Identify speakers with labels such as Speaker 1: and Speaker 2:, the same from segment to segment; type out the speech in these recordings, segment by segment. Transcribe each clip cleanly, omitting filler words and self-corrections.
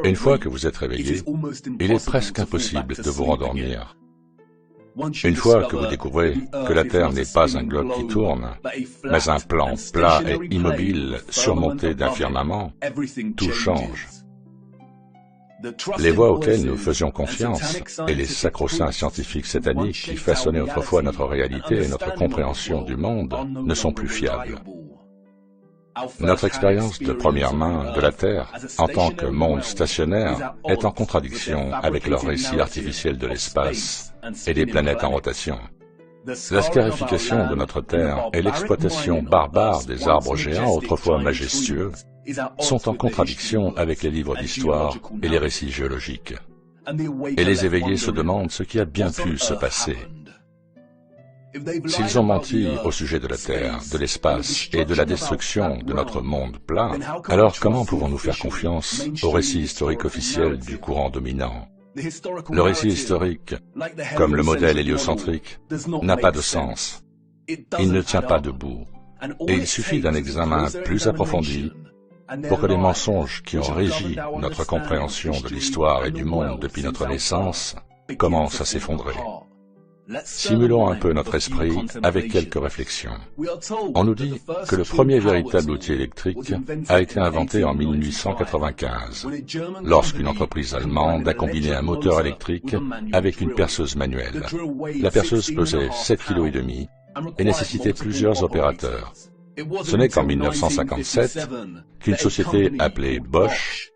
Speaker 1: Une fois que vous êtes réveillé, il est presque impossible de vous rendormir. Une fois que vous découvrez que la Terre n'est pas un globe qui tourne, mais un plan plat et immobile surmonté d'un firmament, tout change. Les voies auxquelles nous faisions confiance et les sacro-saints scientifiques sataniques qui façonnaient autrefois notre réalité et notre compréhension du monde ne sont plus fiables. Notre expérience de première main de la Terre, en tant que monde stationnaire, est en contradiction avec leur récit artificiel de l'espace et des planètes en rotation. La scarification de notre Terre et l'exploitation barbare des arbres géants autrefois majestueux sont en contradiction avec les livres d'histoire et les récits géologiques. Et les éveillés se demandent ce qui a bien pu se passer. S'ils ont menti au sujet de la Terre, de l'espace et de la destruction de notre monde plat, alors comment pouvons-nous faire confiance au récit historique officiel du courant dominant? Le récit historique, comme le modèle héliocentrique, n'a pas de sens. Il ne tient pas debout. Et il suffit d'un examen plus approfondi pour que les mensonges qui ont régi notre compréhension de l'histoire et du monde depuis notre naissance commencent à s'effondrer. Simulons un peu notre esprit avec quelques réflexions. On nous dit que le premier véritable outil électrique a été inventé en 1895, lorsqu'une entreprise allemande a combiné un moteur électrique avec une perceuse manuelle. La perceuse pesait 7,5 kg et nécessitait plusieurs opérateurs. Ce n'est qu'en 1957 qu'une société appelée Bosch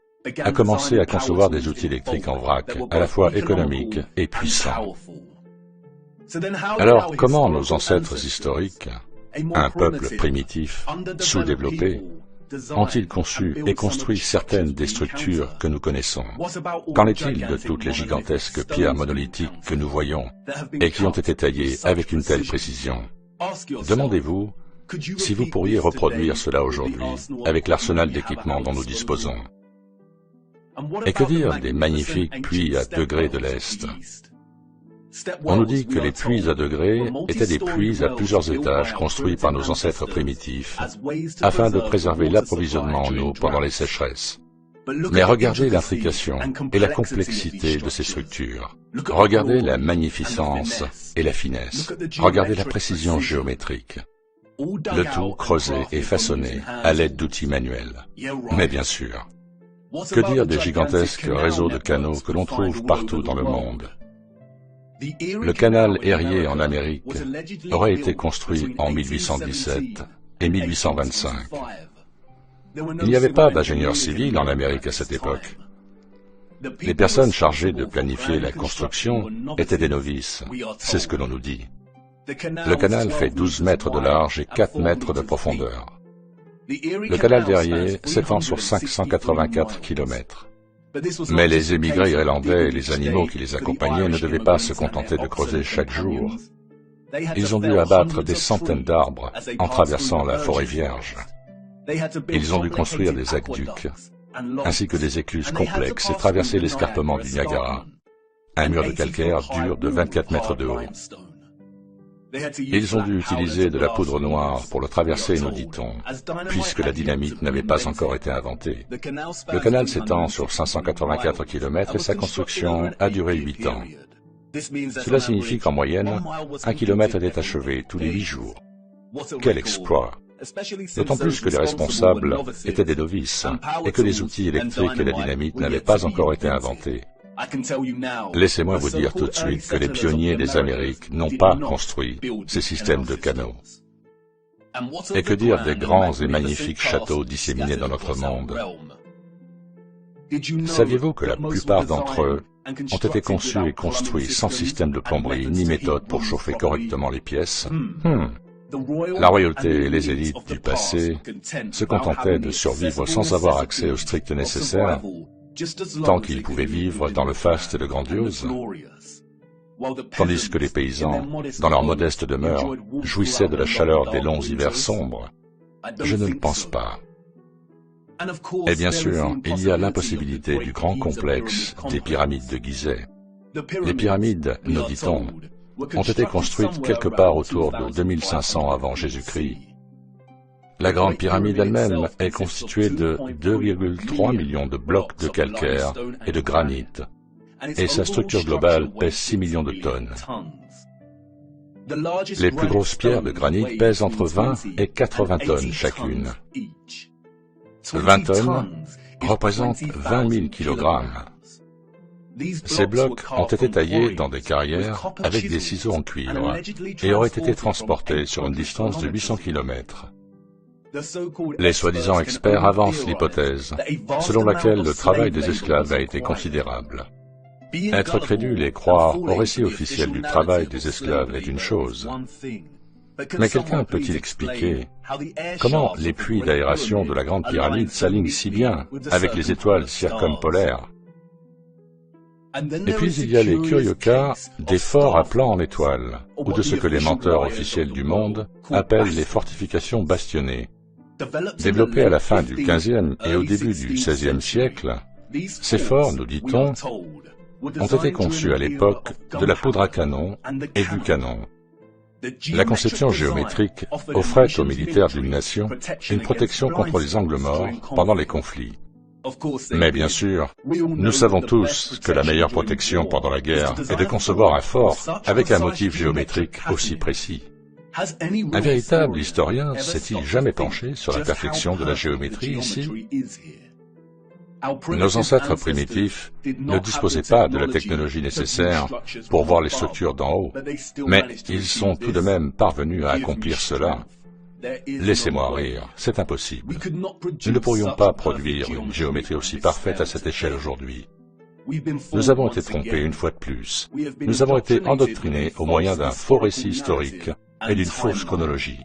Speaker 1: a commencé à concevoir des outils électriques en vrac, à la fois économiques et puissants. Alors, comment nos ancêtres historiques, un peuple primitif, sous-développé, ont-ils conçu et construit certaines des structures que nous connaissons? Qu'en est-il de toutes les gigantesques pierres monolithiques que nous voyons et qui ont été taillées avec une telle précision? Demandez-vous si vous pourriez reproduire cela aujourd'hui avec l'arsenal d'équipements dont nous disposons. Et que dire des magnifiques puits à degrés de l'Est? On nous dit que les puits à degrés étaient des puits à plusieurs étages construits par nos ancêtres primitifs afin de préserver l'approvisionnement en eau pendant les sécheresses. Mais regardez l'intrication et la complexité de ces structures. Regardez la magnificence et la finesse. Regardez la précision géométrique. Le tout creusé et façonné à l'aide d'outils manuels. Mais bien sûr. Que dire des gigantesques réseaux de canaux que l'on trouve partout dans le monde? Le canal Erie en Amérique aurait été construit en 1817 et 1825. Il n'y avait pas d'ingénieurs civils en Amérique à cette époque. Les personnes chargées de planifier la construction étaient des novices, c'est ce que l'on nous dit. Le canal fait 12 mètres de large et 4 mètres de profondeur. Le canal d'Erie s'étend sur 584 kilomètres. Mais les émigrés irlandais et les animaux qui les accompagnaient ne devaient pas se contenter de creuser chaque jour. Ils ont dû abattre des centaines d'arbres en traversant la forêt vierge. Ils ont dû construire des aqueducs, ainsi que des écluses complexes et traverser l'escarpement du Niagara, un mur de calcaire dur de 24 mètres de haut. Ils ont dû utiliser de la poudre noire pour le traverser, nous dit-on, puisque la dynamite n'avait pas encore été inventée. Le canal s'étend sur 584 km et sa construction a duré 8 ans. Cela signifie qu'en moyenne, 1 kilomètre était achevé tous les 8 jours. Quel exploit! D'autant plus que les responsables étaient des novices et que les outils électriques et la dynamite n'avaient pas encore été inventés. Laissez-moi vous dire tout de suite que les pionniers des Amériques n'ont pas construit ces systèmes de canaux. Et que dire des grands et magnifiques châteaux disséminés dans notre monde? Saviez-vous que la plupart d'entre eux ont été conçus et construits sans système de plomberie ni méthode pour chauffer correctement les pièces? La royauté et les élites du passé se contentaient de survivre sans avoir accès au strict nécessaire, tant qu'ils pouvaient vivre dans le faste et le grandiose, tandis que les paysans, dans leur modeste demeure, jouissaient de la chaleur des longs hivers sombres. Je ne le pense pas. Et bien sûr, il y a l'impossibilité du grand complexe des pyramides de Gizeh. Les pyramides, nous dit-on, ont été construites quelque part autour de 2500 avant Jésus-Christ. La Grande Pyramide elle-même est constituée de 2,3 millions de blocs de calcaire et de granit, et sa structure globale pèse 6 millions de tonnes. Les plus grosses pierres de granit pèsent entre 20 et 80 tonnes chacune. 20 tonnes représentent 20 000 kilogrammes. Ces blocs ont été taillés dans des carrières avec des ciseaux en cuivre et auraient été transportés sur une distance de 800 km. Les soi-disant experts avancent l'hypothèse selon laquelle le travail des esclaves a été considérable. Être crédule et croire au récit officiel du travail des esclaves est une chose. Mais quelqu'un peut-il expliquer comment les puits d'aération de la Grande Pyramide s'alignent si bien avec les étoiles circumpolaires? Et puis il y a les curieux cas des forts à plan en étoiles, ou de ce que les menteurs officiels du monde appellent les fortifications bastionnées. Développées à la fin du XVe et au début du XVIe siècle, ces forts, nous dit-on, ont été conçus à l'époque de la poudre à canon et du canon. La conception géométrique offrait aux militaires d'une nation une protection contre les angles morts pendant les conflits. Mais bien sûr, nous savons tous que la meilleure protection pendant la guerre est de concevoir un fort avec un motif géométrique aussi précis. Un véritable historien s'est-il jamais penché sur la perfection de la géométrie ici? Nos ancêtres primitifs ne disposaient pas de la technologie nécessaire pour voir les structures d'en haut, mais ils sont tout de même parvenus à accomplir cela. Laissez-moi rire, c'est impossible. Nous ne pourrions pas produire une géométrie aussi parfaite à cette échelle aujourd'hui. Nous avons été trompés une fois de plus. Nous avons été endoctrinés au moyen d'un faux récit historique et d'une fausse chronologie.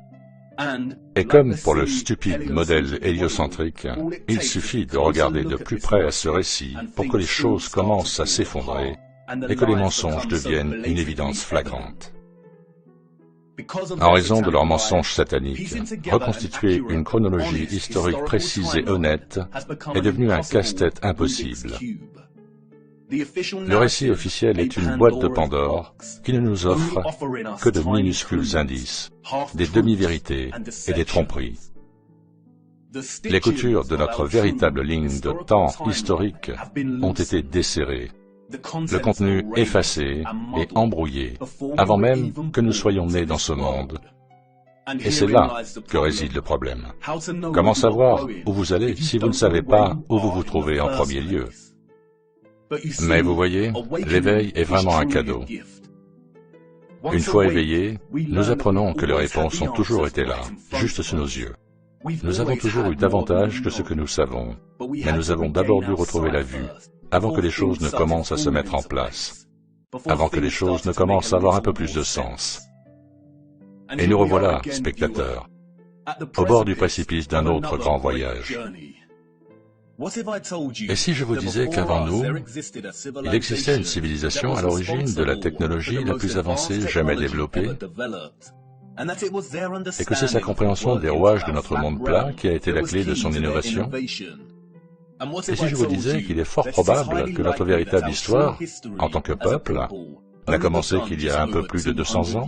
Speaker 1: Et comme pour le stupide modèle héliocentrique, il suffit de regarder de plus près à ce récit pour que les choses commencent à s'effondrer et que les mensonges deviennent une évidence flagrante. En raison de leurs mensonges sataniques, reconstituer une chronologie historique précise et honnête est devenu un casse-tête impossible. Le récit officiel est une boîte de Pandore qui ne nous offre que de minuscules indices, des demi-vérités et des tromperies. Les coutures de notre véritable ligne de temps historique ont été desserrées, le contenu effacé et embrouillé, avant même que nous soyons nés dans ce monde. Et c'est là que réside le problème. Comment savoir où vous allez si vous ne savez pas où vous vous trouvez en premier lieu? Mais vous voyez, l'éveil est vraiment un cadeau. Une fois éveillés, nous apprenons que les réponses ont toujours été là, juste sous nos yeux. Nous avons toujours eu davantage que ce que nous savons, mais nous avons d'abord dû retrouver la vue, avant que les choses ne commencent à se mettre en place, avant que les choses ne commencent à avoir un peu plus de sens. Et nous revoilà, spectateurs, au bord du précipice d'un autre grand voyage. Et si je vous disais qu'avant nous, il existait une civilisation à l'origine de la technologie la plus avancée jamais développée, et que c'est sa compréhension des rouages de notre monde plat qui a été la clé de son innovation? Et si je vous disais qu'il est fort probable que notre véritable histoire, en tant que peuple, n'a commencé qu'il y a un peu plus de 200 ans?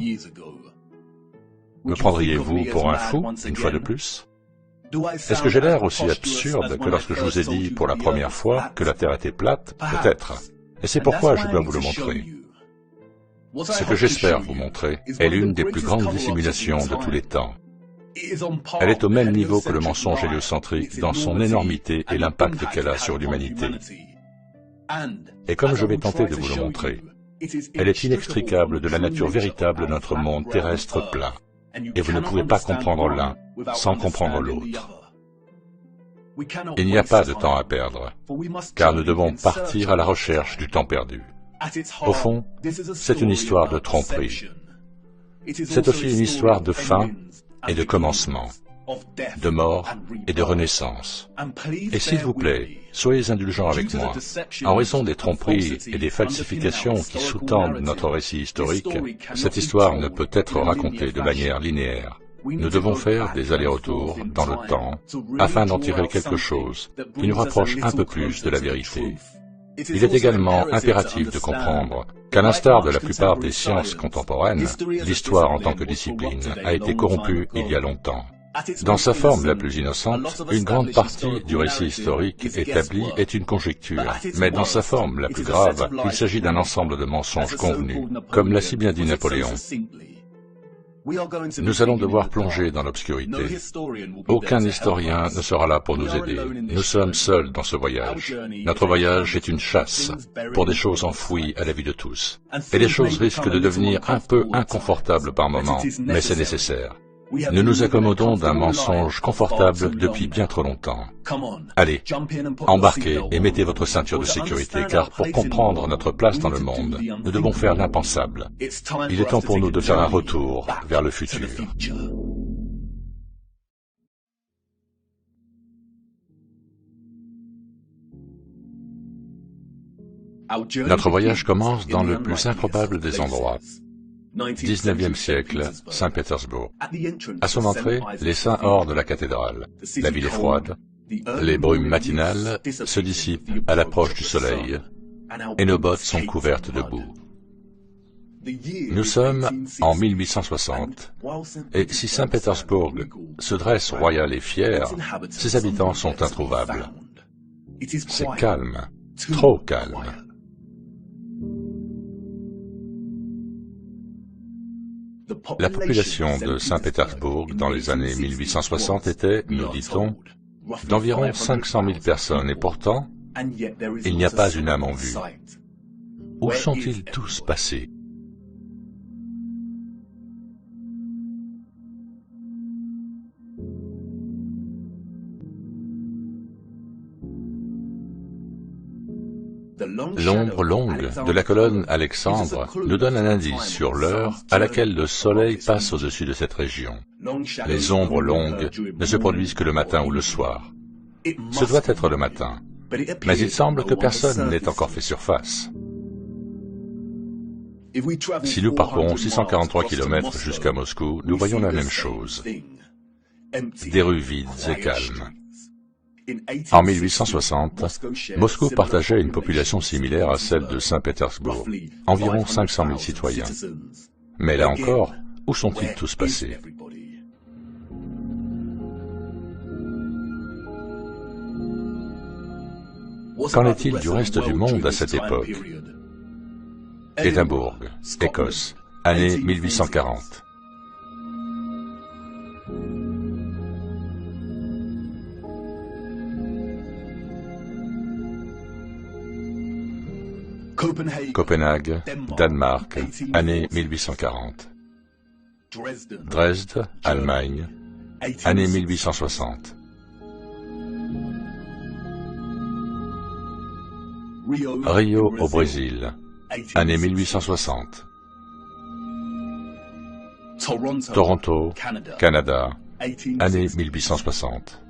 Speaker 1: Me prendriez-vous pour un fou, une fois de plus? Est-ce que j'ai l'air aussi absurde que lorsque je vous ai dit pour la première fois que la Terre était plate? Peut-être. Et c'est pourquoi je dois vous le montrer. Ce que j'espère vous montrer est l'une des plus grandes dissimulations de tous les temps. Elle est au même niveau que le mensonge héliocentrique dans son énormité et l'impact qu'elle a sur l'humanité. Et comme je vais tenter de vous le montrer, elle est inextricable de la nature véritable de notre monde terrestre plat. Et vous ne pouvez pas comprendre l'un sans comprendre l'autre. Il n'y a pas de temps à perdre, car nous devons partir à la recherche du temps perdu. Au fond, c'est une histoire de tromperie. C'est aussi une histoire de fin et de commencement, de mort et de renaissance. Et s'il vous plaît, soyez indulgents avec moi. En raison des tromperies et des falsifications qui sous-tendent notre récit historique, cette histoire ne peut être racontée de manière linéaire. Nous devons faire des allers-retours dans le temps afin d'en tirer quelque chose qui nous rapproche un peu plus de la vérité. Il est également impératif de comprendre qu'à l'instar de la plupart des sciences contemporaines, l'histoire en tant que discipline a été corrompue il y a longtemps. Dans sa forme la plus innocente, une grande partie du récit historique établi est une conjecture, mais dans sa forme la plus grave, il s'agit d'un ensemble de mensonges convenus, comme l'a si bien dit Napoléon. Nous allons devoir plonger dans l'obscurité. Aucun historien ne sera là pour nous aider. Nous sommes seuls dans ce voyage. Notre voyage est une chasse pour des choses enfouies à la vue de tous. Et les choses risquent de devenir un peu inconfortables par moments, mais c'est nécessaire. Nous nous accommodons d'un mensonge confortable depuis bien trop longtemps. Allez, embarquez et mettez votre ceinture de sécurité, car pour comprendre notre place dans le monde, nous devons faire l'impensable. Il est temps pour nous de faire un retour vers le futur. Notre voyage commence dans le plus improbable des endroits. 19e siècle, Saint-Pétersbourg. À son entrée, les saints hors de la cathédrale. La ville est froide. Les brumes matinales se dissipent à l'approche du soleil, et nos bottes sont couvertes de boue. Nous sommes en 1860, et si Saint-Pétersbourg se dresse royal et fier, ses habitants sont introuvables. C'est calme, trop calme. La population de Saint-Pétersbourg dans les années 1860 était, nous dit-on, d'environ 500 000 personnes, et pourtant, il n'y a pas une âme en vue. Où sont-ils tous passés? L'ombre longue de la colonne Alexandre nous donne un indice sur l'heure à laquelle le soleil passe au-dessus de cette région. Les ombres longues ne se produisent que le matin ou le soir. Ce doit être le matin, mais il semble que personne n'ait encore fait surface. Si nous parcourons 643 km jusqu'à Moscou, nous voyons la même chose. Des rues vides et calmes. En 1860, Moscou partageait une population similaire à celle de Saint-Pétersbourg, environ 500 000 citoyens. Mais là encore, où sont-ils tous passés? Qu'en est-il du reste du monde à cette époque? Édimbourg, Écosse, année 1840. Copenhague, Danemark, année 1840. Dresde, Allemagne, année 1860. Rio au Brésil, année 1860. Toronto, Canada, année 1860.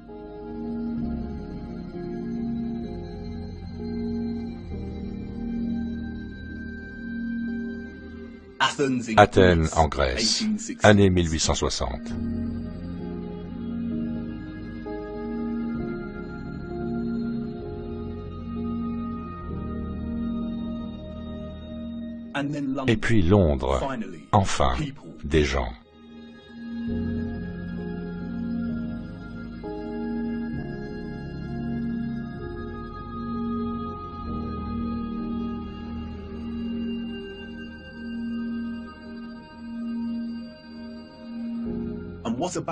Speaker 1: Athènes en Grèce, année 1860. Et puis Londres, enfin, des gens.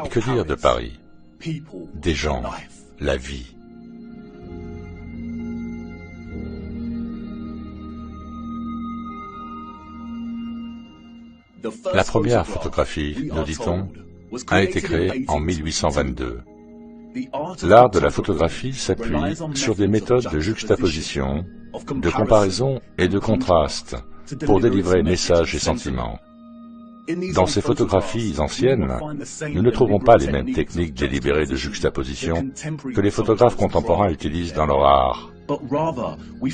Speaker 1: Que dire de Paris? Des gens, la vie. La première photographie, nous dit-on, a été créée en 1822. L'art de la photographie s'appuie sur des méthodes de juxtaposition, de comparaison et de contraste pour délivrer messages et sentiments. Dans ces photographies anciennes, nous ne trouvons pas les mêmes techniques délibérées de juxtaposition que les photographes contemporains utilisent dans leur art,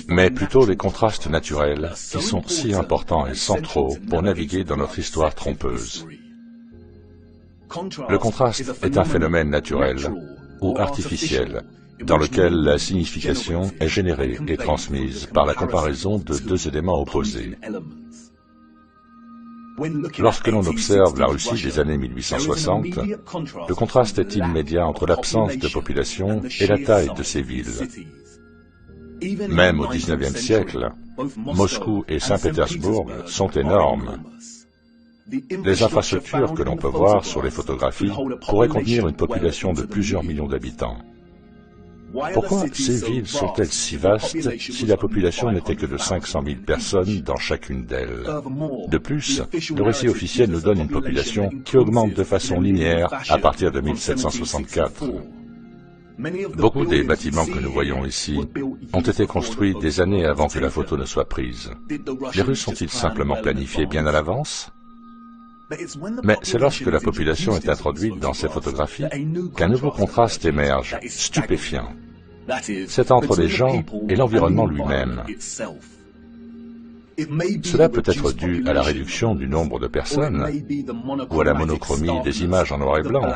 Speaker 1: mais plutôt les contrastes naturels qui sont si importants et centraux pour naviguer dans notre histoire trompeuse. Le contraste est un phénomène naturel ou artificiel, dans lequel la signification est générée et transmise par la comparaison de deux éléments opposés. Lorsque l'on observe la Russie des années 1860, le contraste est immédiat entre l'absence de population et la taille de ces villes. Même au XIXe siècle, Moscou et Saint-Pétersbourg sont énormes. Les infrastructures que l'on peut voir sur les photographies pourraient contenir une population de plusieurs millions d'habitants. Pourquoi ces villes sont-elles si vastes si la population n'était que de 500 000 personnes dans chacune d'elles? De plus, le récit officiel nous donne une population qui augmente de façon linéaire à partir de 1764. Beaucoup des bâtiments que nous voyons ici ont été construits des années avant que la photo ne soit prise. Les Russes ont-ils simplement planifié bien à l'avance? Mais c'est lorsque la population est introduite dans ces photographies qu'un nouveau contraste émerge, stupéfiant. C'est entre les gens et l'environnement lui-même. Cela peut être dû à la réduction du nombre de personnes ou à la monochromie des images en noir et blanc.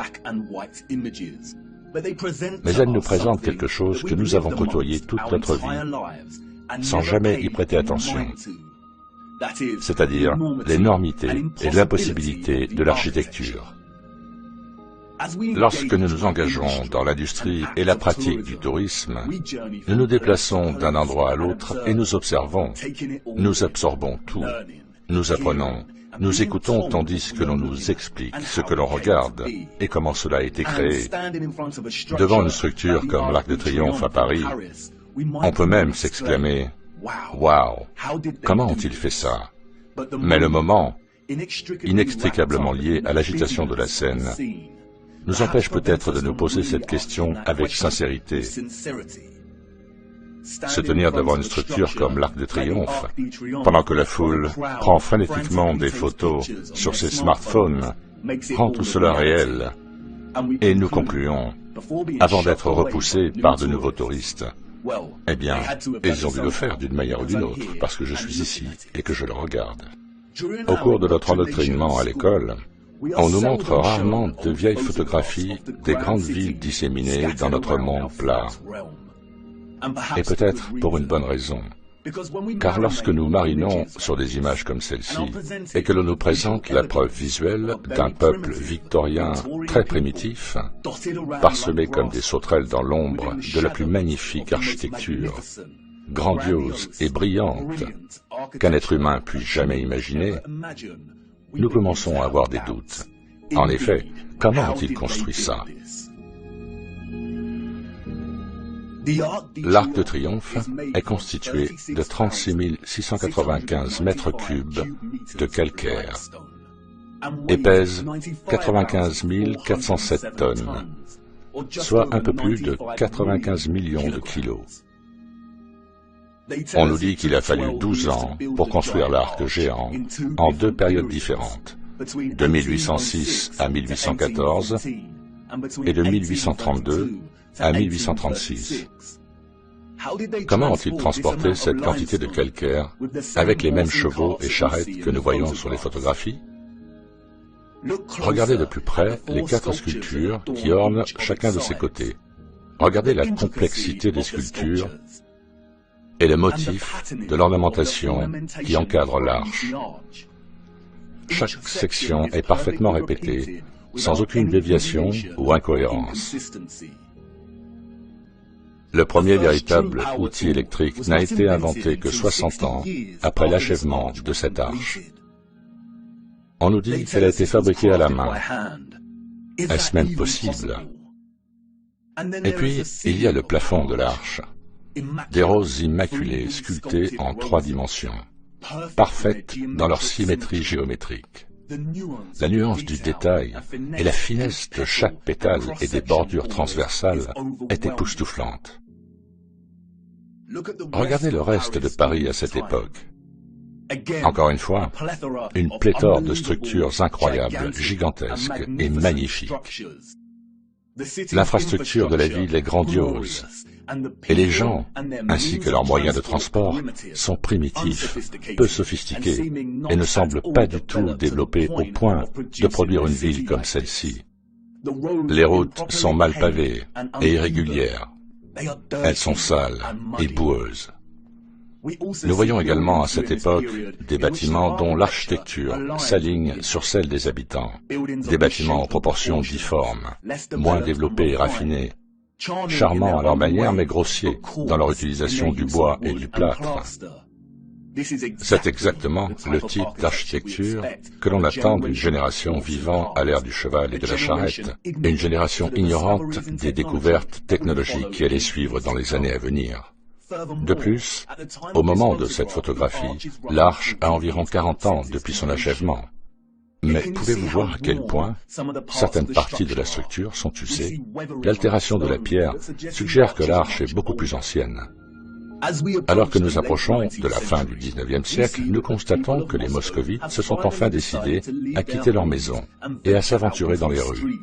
Speaker 1: Mais elles nous présentent quelque chose que nous avons côtoyé toute notre vie, sans jamais y prêter attention. C'est-à-dire l'énormité et l'impossibilité de l'architecture. Lorsque nous nous engageons dans l'industrie et la pratique du tourisme, nous nous déplaçons d'un endroit à l'autre et nous observons, nous absorbons tout, nous apprenons, nous écoutons tandis que l'on nous explique ce que l'on regarde et comment cela a été créé. Devant une structure comme l'Arc de Triomphe à Paris, on peut même s'exclamer « Waouh, comment ont-ils fait ça ?» Mais le moment, inextricablement lié à l'agitation de la scène, nous empêche peut-être de nous poser cette question avec sincérité. Se tenir devant une structure comme l'Arc de Triomphe, pendant que la foule prend frénétiquement des photos sur ses smartphones, rend tout cela réel. Et nous concluons, avant d'être repoussés par de nouveaux touristes, eh bien, ils ont dû le faire d'une manière ou d'une autre, parce que je suis ici et que je le regarde. Au cours de notre endoctrinement à l'école, on nous montre rarement de vieilles photographies des grandes villes disséminées dans notre monde plat. Et peut-être pour une bonne raison. Car lorsque nous marinons sur des images comme celle-ci, et que l'on nous présente la preuve visuelle d'un peuple victorien très primitif, parsemé comme des sauterelles dans l'ombre de la plus magnifique architecture, grandiose et brillante qu'un être humain puisse jamais imaginer, nous commençons à avoir des doutes. En effet, comment ont-ils construit ça? L'Arc de Triomphe est constitué de 36 695 mètres cubes de calcaire et pèse 95 407 tonnes, soit un peu plus de 95 millions de kilos. On nous dit qu'il a fallu 12 ans pour construire l'arc géant en deux périodes différentes, de 1806 à 1814 et de 1832 à 1836. Comment ont-ils transporté cette quantité de calcaire avec les mêmes chevaux et charrettes que nous voyons sur les photographies? Regardez de plus près les 4 sculptures qui ornent chacun de ses côtés. Regardez la complexité des sculptures et le motif de l'ornementation qui encadre l'arche. Chaque section est parfaitement répétée, sans aucune déviation ou incohérence. Le premier véritable outil électrique n'a été inventé que 60 ans après l'achèvement de cette arche. On nous dit qu'elle a été fabriquée à la main. Est-ce même possible? Et puis, il y a le plafond de l'arche. Des roses immaculées sculptées en 3 dimensions, parfaites dans leur symétrie géométrique. La nuance du détail et la finesse de chaque pétale et des bordures transversales est époustouflante. Regardez le reste de Paris à cette époque. Encore une fois, une pléthore de structures incroyables, gigantesques et magnifiques. L'infrastructure de la ville est grandiose, et les gens, ainsi que leurs moyens de transport, sont primitifs, peu sophistiqués, et ne semblent pas du tout développés au point de produire une ville comme celle-ci. Les routes sont mal pavées et irrégulières. Elles sont sales et boueuses. Nous voyons également à cette époque des bâtiments dont l'architecture s'aligne sur celle des habitants, des bâtiments en proportions difformes, moins développés et raffinés, charmants à leur manière mais grossiers dans leur utilisation du bois et du plâtre. C'est exactement le type d'architecture que l'on attend d'une génération vivant à l'ère du cheval et de la charrette, une génération ignorante des découvertes technologiques qui allaient suivre dans les années à venir. De plus, au moment de cette photographie, l'arche a environ 40 ans depuis son achèvement. Mais pouvez-vous voir à quel point certaines parties de la structure sont usées? L'altération de la pierre suggère que l'arche est beaucoup plus ancienne. Alors que nous approchons de la fin du XIXe siècle, nous constatons que les moscovites se sont enfin décidés à quitter leur maison et à s'aventurer dans les rues.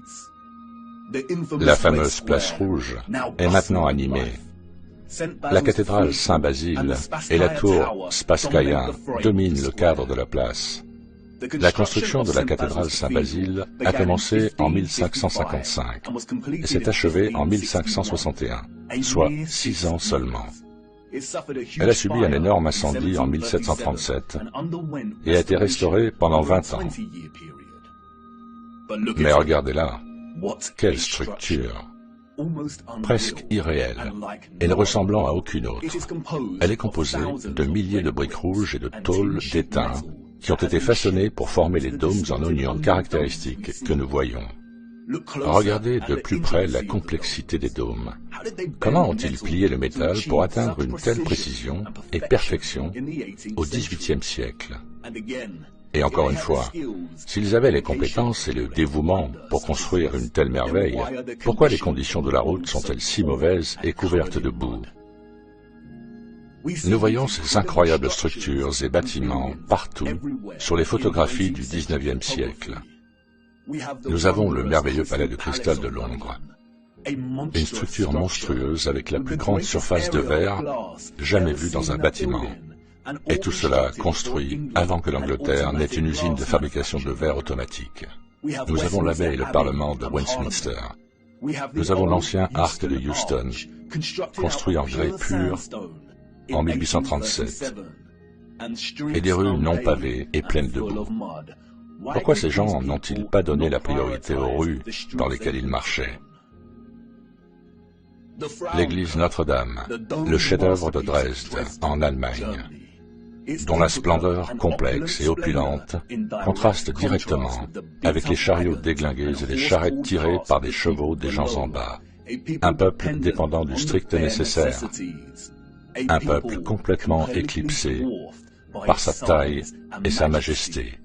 Speaker 1: La fameuse place rouge est maintenant animée. La cathédrale Saint-Basile et la tour Spasskaya dominent le cadre de la place. La construction de la cathédrale Saint-Basile a commencé en 1555 et s'est achevée en 1561, soit 6 ans seulement. Elle a subi un énorme incendie en 1737 et a été restaurée pendant 20 ans. Mais regardez-la, quelle structure! Presque irréelle, et ne ressemblant à aucune autre. Elle est composée de milliers de briques rouges et de tôles d'étain qui ont été façonnées pour former les dômes en oignon caractéristiques que nous voyons. Regardez de plus près la complexité des dômes. Comment ont-ils plié le métal pour atteindre une telle précision et perfection au XVIIIe siècle? Et encore une fois, s'ils avaient les compétences et le dévouement pour construire une telle merveille, pourquoi les conditions de la route sont-elles si mauvaises et couvertes de boue? Nous voyons ces incroyables structures et bâtiments partout sur les photographies du XIXe siècle. Nous avons le merveilleux palais de cristal de Londres, une structure monstrueuse avec la plus grande surface de verre jamais vue dans un bâtiment. Et tout cela construit avant que l'Angleterre n'ait une usine de fabrication de verre automatique. Nous avons l'abbé et le Parlement de Westminster. Nous avons l'ancien arc de Euston, construit en grès pur en 1837, et des rues non pavées et pleines de boue. Pourquoi ces gens n'ont-ils pas donné la priorité aux rues dans lesquelles ils marchaient? L'église Notre-Dame, le chef-d'œuvre de Dresde, en Allemagne, dont la splendeur complexe et opulente contraste directement avec les chariots déglingués et les charrettes tirées par des chevaux des gens en bas, un peuple dépendant du strict nécessaire, un peuple complètement éclipsé par sa taille et sa majesté.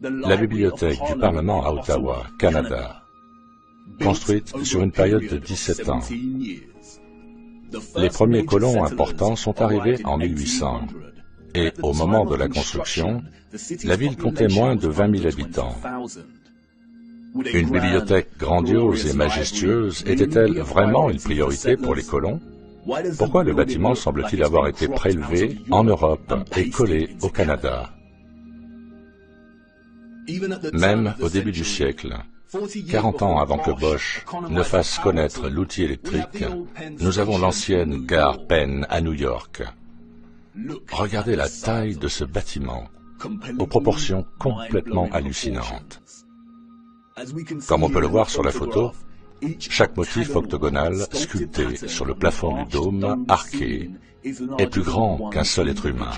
Speaker 1: La bibliothèque du Parlement à Ottawa, Canada, construite sur une période de 17 ans. Les premiers colons importants sont arrivés en 1800. Et au moment de la construction, la ville comptait moins de 20 000 habitants. Une bibliothèque grandiose et majestueuse était-elle vraiment une priorité pour les colons? Pourquoi le bâtiment semble-t-il avoir été prélevé en Europe et collé au Canada? Même au début du siècle, 40 ans avant que Bosch ne fasse connaître l'outil électrique, nous avons l'ancienne gare Penn à New York. Regardez la taille de ce bâtiment, aux proportions complètement hallucinantes. Comme on peut le voir sur la photo, chaque motif octogonal sculpté sur le plafond du dôme arqué est plus grand qu'un seul être humain.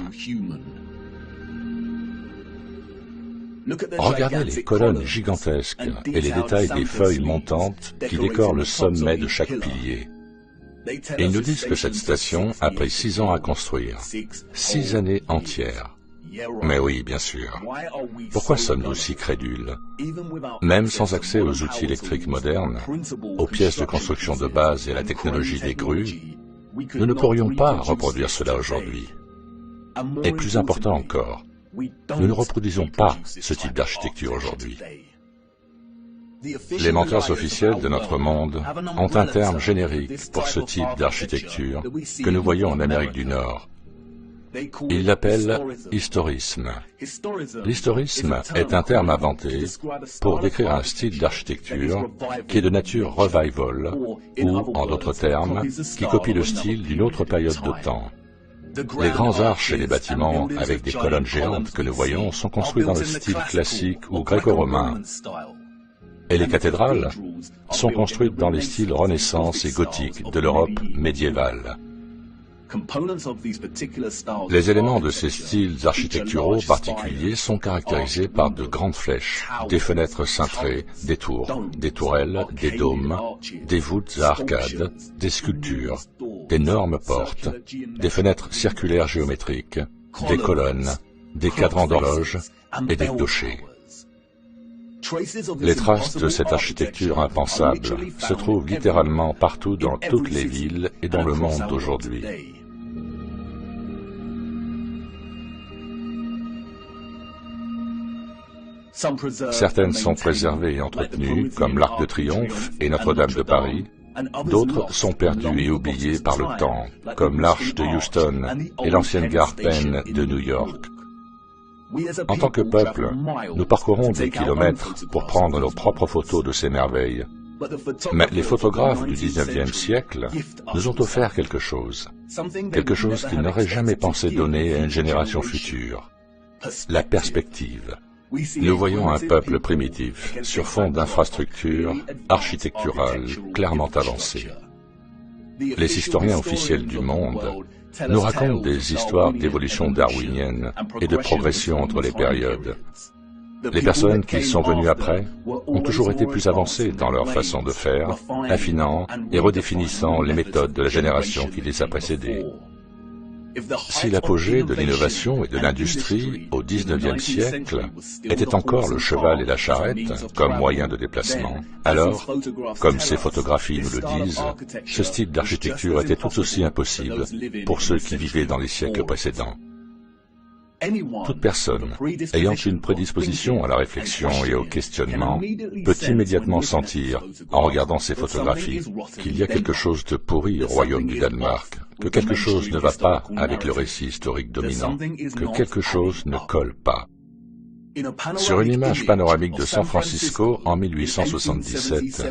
Speaker 1: Regardez les colonnes gigantesques et les détails des feuilles montantes qui décorent le sommet de chaque pilier. Et ils nous disent que cette station a pris 6 ans à construire, 6 années entières. Mais oui, bien sûr. Pourquoi sommes-nous si crédules? Même sans accès aux outils électriques modernes, aux pièces de construction de base et à la technologie des grues, nous ne pourrions pas reproduire cela aujourd'hui. Et plus important encore, nous ne reproduisons pas ce type d'architecture aujourd'hui. Les menteurs officiels de notre monde ont un terme générique pour ce type d'architecture que nous voyons en Amérique du Nord. Ils l'appellent historisme. L'historisme est un terme inventé pour décrire un style d'architecture qui est de nature revival, ou, en d'autres termes, qui copie le style d'une autre période de temps. Les grands arches et les bâtiments avec des colonnes géantes que nous voyons sont construits dans le style classique ou gréco-romain. Et les cathédrales sont construites dans les styles Renaissance et gothique de l'Europe médiévale. Les éléments de ces styles architecturaux particuliers sont caractérisés par de grandes flèches, des fenêtres cintrées, des tours, des tourelles, des dômes, des voûtes à arcades, des sculptures, d'énormes portes, des fenêtres circulaires géométriques, des colonnes, des cadrans d'horloge et des clochers. Les traces de cette architecture impensable se trouvent littéralement partout dans toutes les villes et dans le monde d'aujourd'hui. Certaines sont préservées et entretenues, comme l'Arc de Triomphe et Notre-Dame de Paris. D'autres sont perdues et oubliées par le temps, comme l'Arche de Houston et l'ancienne gare Penn de New York. En tant que peuple, nous parcourons des kilomètres pour prendre nos propres photos de ces merveilles. Mais les photographes du XIXe siècle nous ont offert quelque chose qu'ils n'auraient jamais pensé donner à une génération future, la perspective. Nous voyons un peuple primitif sur fond d'infrastructures architecturales clairement avancées. Les historiens officiels du monde nous racontent des histoires d'évolution darwinienne et de progression entre les périodes. Les personnes qui sont venues après ont toujours été plus avancées dans leur façon de faire, affinant et redéfinissant les méthodes de la génération qui les a précédées. Si l'apogée de l'innovation et de l'industrie au XIXe siècle était encore le cheval et la charrette comme moyen de déplacement, alors, comme ces photographies nous le disent, ce style d'architecture était tout aussi impossible pour ceux qui vivaient dans les siècles précédents. Toute personne ayant une prédisposition à la réflexion et au questionnement peut immédiatement sentir, en regardant ces photographies, qu'il y a quelque chose de pourri au royaume du Danemark, que quelque chose ne va pas avec le récit historique dominant, que quelque chose ne colle pas. Sur une image panoramique de San Francisco en 1877,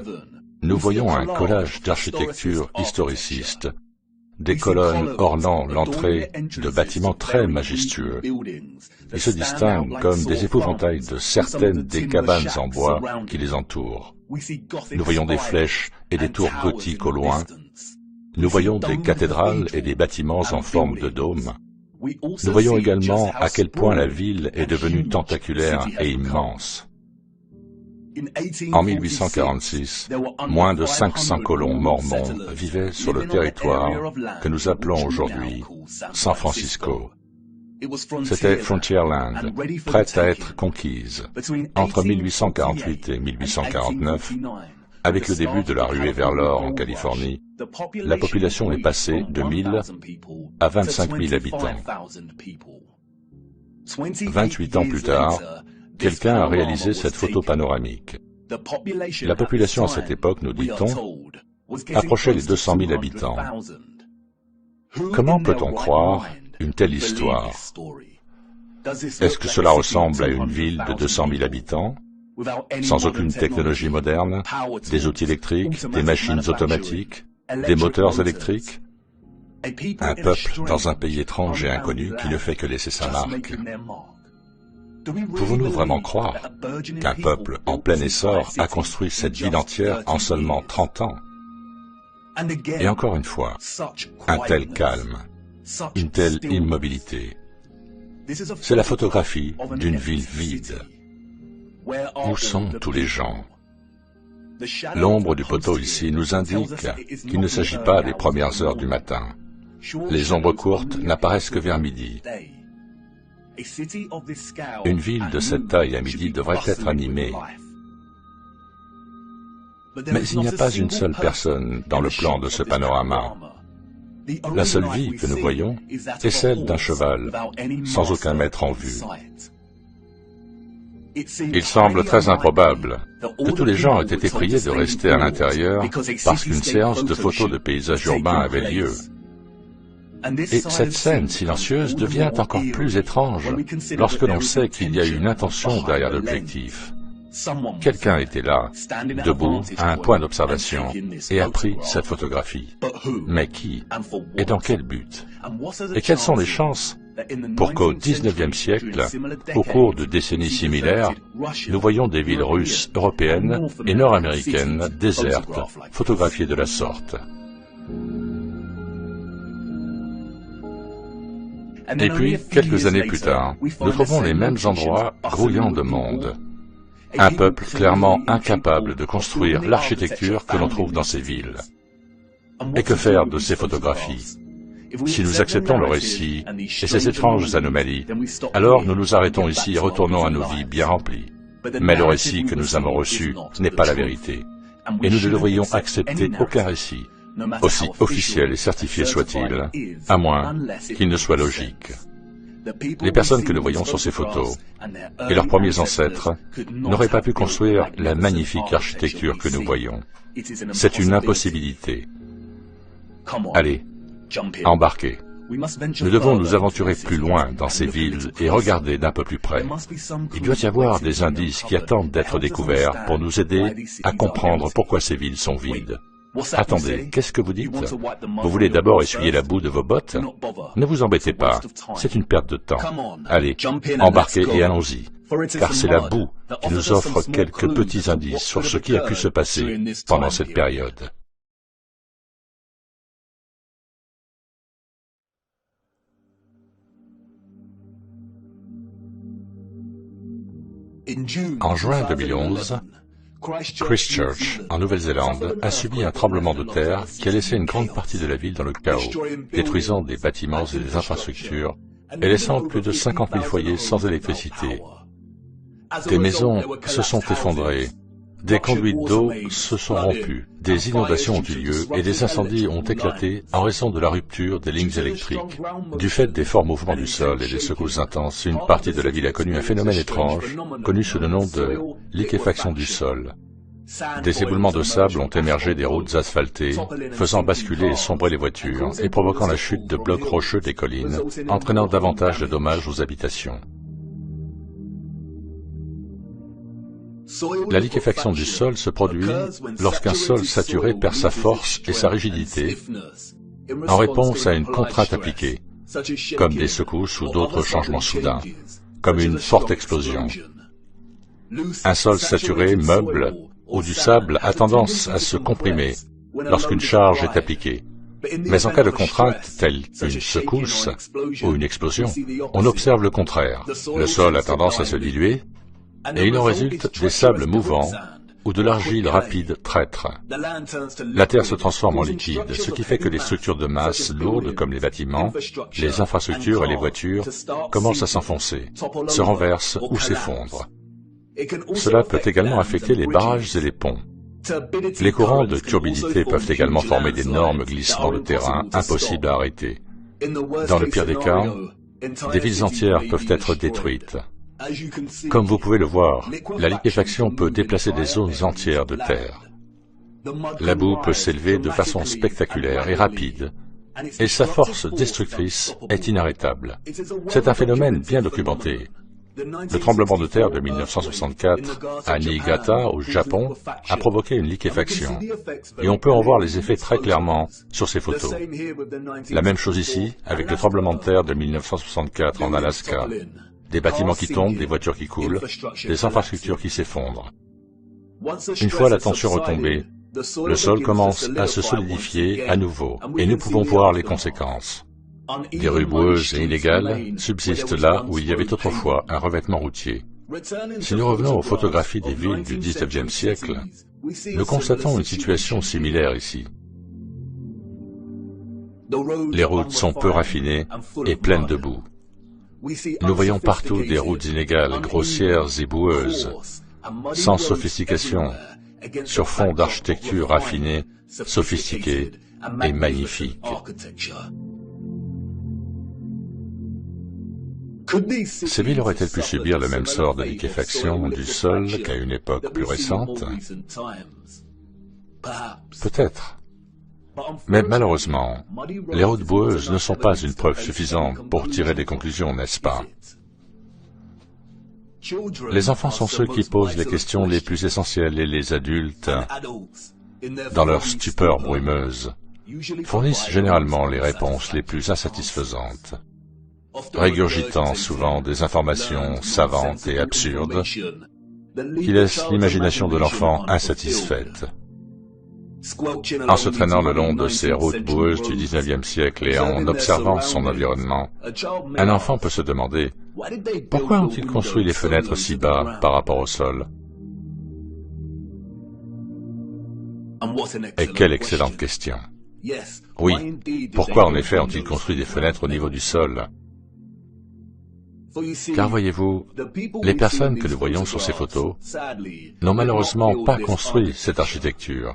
Speaker 1: nous voyons un collage d'architecture historiciste, des colonnes ornant l'entrée de bâtiments très majestueux. Ils se distinguent comme des épouvantails de certaines des cabanes en bois qui les entourent. Nous voyons des flèches et des tours gothiques au loin. Nous voyons des cathédrales et des bâtiments en forme de dôme. Nous voyons également à quel point la ville est devenue tentaculaire et immense. En 1846, moins de 500 colons mormons vivaient sur le territoire que nous appelons aujourd'hui San Francisco. C'était Frontierland, prête à être conquise. Entre 1848 et 1849, avec le début de la ruée vers l'or en Californie, la population est passée de 1000 à 25 000 habitants. 28 ans plus tard, quelqu'un a réalisé cette photo panoramique. La population à cette époque, nous dit-on, approchait les 200 000 habitants. Comment peut-on croire une telle histoire? Est-ce que cela ressemble à une ville de 200 000 habitants, sans aucune technologie moderne, des outils électriques, des machines automatiques, des moteurs électriques? Un peuple dans un pays étrange et inconnu qui ne fait que laisser sa marque. Pouvons-nous vraiment croire qu'un peuple en plein essor a construit cette ville entière en seulement 30 ans? Et encore une fois, un tel calme, une telle immobilité. C'est la photographie d'une ville vide. Où sont tous les gens? L'ombre du poteau ici nous indique qu'il ne s'agit pas des premières heures du matin. Les ombres courtes n'apparaissent que vers midi. Une ville de cette taille à midi devrait être animée. Mais il n'y a pas une seule personne dans le plan de ce panorama. La seule vie que nous voyons est celle d'un cheval, sans aucun maître en vue. Il semble très improbable que tous les gens aient été priés de rester à l'intérieur parce qu'une séance de photos de paysages urbains avait lieu. Et cette scène silencieuse devient encore plus étrange lorsque l'on sait qu'il y a une intention derrière l'objectif. Quelqu'un était là, debout, à un point d'observation, et a pris cette photographie. Mais qui? Et dans quel but? Et quelles sont les chances pour qu'au XIXe siècle, au cours de décennies similaires, nous voyons des villes russes, européennes et nord-américaines désertes, photographiées de la sorte? Et puis, quelques années plus tard, nous trouvons les mêmes endroits grouillants de monde. Un peuple clairement incapable de construire l'architecture que l'on trouve dans ces villes. Et que faire de ces photographies? Si nous acceptons le récit et ces étranges anomalies, alors nous nous arrêtons ici et retournons à nos vies bien remplies. Mais le récit que nous avons reçu n'est pas la vérité. Et nous ne devrions accepter aucun récit, aussi officiel et certifié soit-il, à moins qu'il ne soit logique. Les personnes que nous voyons sur ces photos et leurs premiers ancêtres n'auraient pas pu construire la magnifique architecture que nous voyons. C'est une impossibilité. Allez, embarquez. Nous devons nous aventurer plus loin dans ces villes et regarder d'un peu plus près. Il doit y avoir des indices qui attendent d'être découverts pour nous aider à comprendre pourquoi ces villes sont vides. Attendez, qu'est-ce que vous dites? Vous voulez d'abord essuyer la boue de vos bottes? Ne vous embêtez pas, c'est une perte de temps. Allez, embarquez et allons-y, car c'est la boue qui nous offre quelques petits indices sur ce qui a pu se passer pendant cette période. En juin 2011, Christchurch, en Nouvelle-Zélande, a subi un tremblement de terre qui a laissé une grande partie de la ville dans le chaos, détruisant des bâtiments et des infrastructures, et laissant plus de 50 000 foyers sans électricité. Des maisons se sont effondrées, des conduites d'eau se sont rompues, des inondations ont eu lieu et des incendies ont éclaté en raison de la rupture des lignes électriques. Du fait des forts mouvements du sol et des secousses intenses, une partie de la ville a connu un phénomène étrange, connu sous le nom de liquéfaction du sol. Des éboulements de sable ont émergé des routes asphaltées, faisant basculer et sombrer les voitures et provoquant la chute de blocs rocheux des collines, entraînant davantage de dommages aux habitations. La liquéfaction du sol se produit lorsqu'un sol saturé perd sa force et sa rigidité en réponse à une contrainte appliquée, comme des secousses ou d'autres changements soudains, comme une forte explosion. Un sol saturé, meuble ou du sable a tendance à se comprimer lorsqu'une charge est appliquée. Mais en cas de contrainte telle qu'une secousse ou une explosion, on observe le contraire. Le sol a tendance à se diluer, et il en résulte des sables mouvants ou de l'argile rapide traître. La terre se transforme en liquide, ce qui fait que les structures de masse lourdes comme les bâtiments, les infrastructures et les voitures commencent à s'enfoncer, se renversent ou s'effondrent. Cela peut également affecter les barrages et les ponts. Les courants de turbidité peuvent également former d'énormes glissements de terrain impossibles à arrêter. Dans le pire des cas, des villes entières peuvent être détruites. Comme vous pouvez le voir, la liquéfaction peut déplacer des zones entières de terre. La boue peut s'élever de façon spectaculaire et rapide, et sa force destructrice est inarrêtable. C'est un phénomène bien documenté. Le tremblement de terre de 1964 à Niigata, au Japon, a provoqué une liquéfaction, et on peut en voir les effets très clairement sur ces photos. La même chose ici, avec le tremblement de terre de 1964 en Alaska. Des bâtiments qui tombent, des voitures qui coulent, des infrastructures qui s'effondrent. Une fois la tension retombée, le sol commence à se solidifier à nouveau, et nous pouvons voir les conséquences. Des rues boueuses et inégales subsistent là où il y avait autrefois un revêtement routier. Si nous revenons aux photographies des villes du XIXe siècle, nous constatons une situation similaire ici. Les routes sont peu raffinées et pleines de boue. Nous voyons partout des routes inégales, grossières et boueuses, sans sophistication, sur fond d'architecture raffinée, sophistiquée et magnifique. Ces villes auraient-elles pu subir le même sort de liquéfaction du sol qu'à une époque plus récente? Peut-être. Mais malheureusement, les routes boueuses ne sont pas une preuve suffisante pour tirer des conclusions, n'est-ce pas? Les enfants sont ceux qui posent les questions les plus essentielles et les adultes, dans leur stupeur brumeuse, fournissent généralement les réponses les plus insatisfaisantes, régurgitant souvent des informations savantes et absurdes qui laissent l'imagination de l'enfant insatisfaite. En se traînant le long de ces routes boueuses du XIXe siècle et en observant son environnement, un enfant peut se demander « Pourquoi ont-ils construit les fenêtres si bas par rapport au sol ?» Et quelle excellente question! Oui, pourquoi en effet ont-ils construit des fenêtres au niveau du sol? Car voyez-vous, les personnes que nous voyons sur ces photos n'ont malheureusement pas construit cette architecture.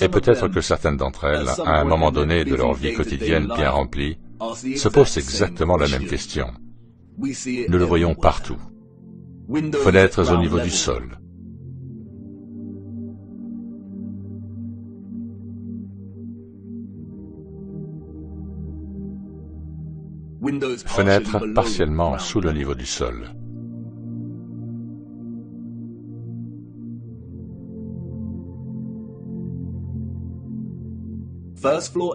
Speaker 1: Et peut-être que certaines d'entre elles, à un moment donné de leur vie quotidienne bien remplie, se posent exactement la même question. Nous le voyons partout. Fenêtres au niveau du sol. Fenêtres partiellement sous le niveau du sol.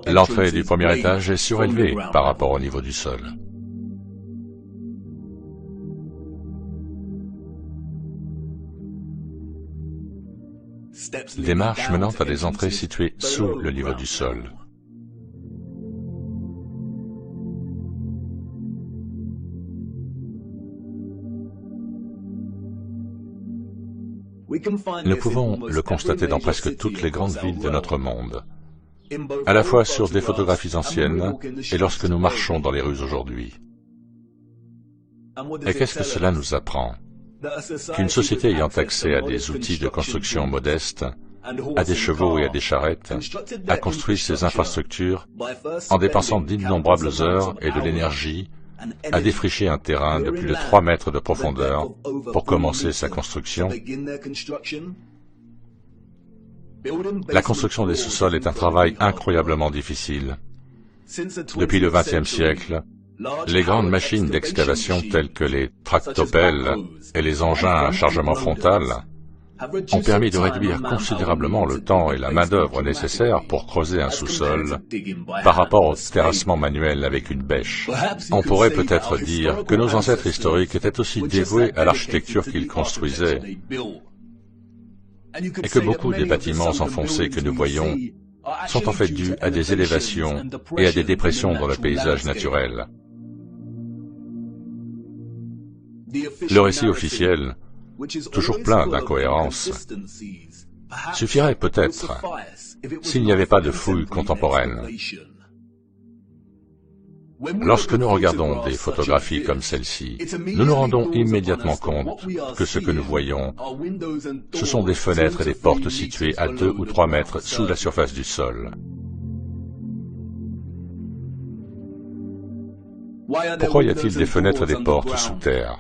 Speaker 1: L'entrée du premier étage est surélevée par rapport au niveau du sol. Des marches menant à des entrées situées sous le niveau du sol. Nous pouvons le constater dans presque toutes les grandes villes de notre monde, à la fois sur des photographies anciennes et lorsque nous marchons dans les rues aujourd'hui. Et qu'est-ce que cela nous apprend? Qu'une société ayant accès à des outils de construction modestes, à des chevaux et à des charrettes, a construit ses infrastructures en dépensant d'innombrables heures et de l'énergie à défricher un terrain de plus de 3 mètres de profondeur pour commencer sa construction. La construction des sous-sols est un travail incroyablement difficile. Depuis le XXe siècle, les grandes machines d'excavation telles que les tractopelles et les engins à chargement frontal ont permis de réduire considérablement le temps et la main-d'œuvre nécessaires pour creuser un sous-sol par rapport au terrassement manuel avec une bêche. On pourrait peut-être dire que nos ancêtres historiques étaient aussi dévoués à l'architecture qu'ils construisaient, et que beaucoup des bâtiments enfoncés que nous voyons sont en fait dus à des élévations et à des dépressions dans le paysage naturel. Le récit officiel, toujours plein d'incohérences, suffirait peut-être s'il n'y avait pas de fouilles contemporaines. Lorsque nous regardons des photographies comme celle-ci, nous nous rendons immédiatement compte que ce que nous voyons, ce sont des fenêtres et des portes situées à 2 ou 3 mètres sous la surface du sol. Pourquoi y a-t-il des fenêtres et des portes sous terre?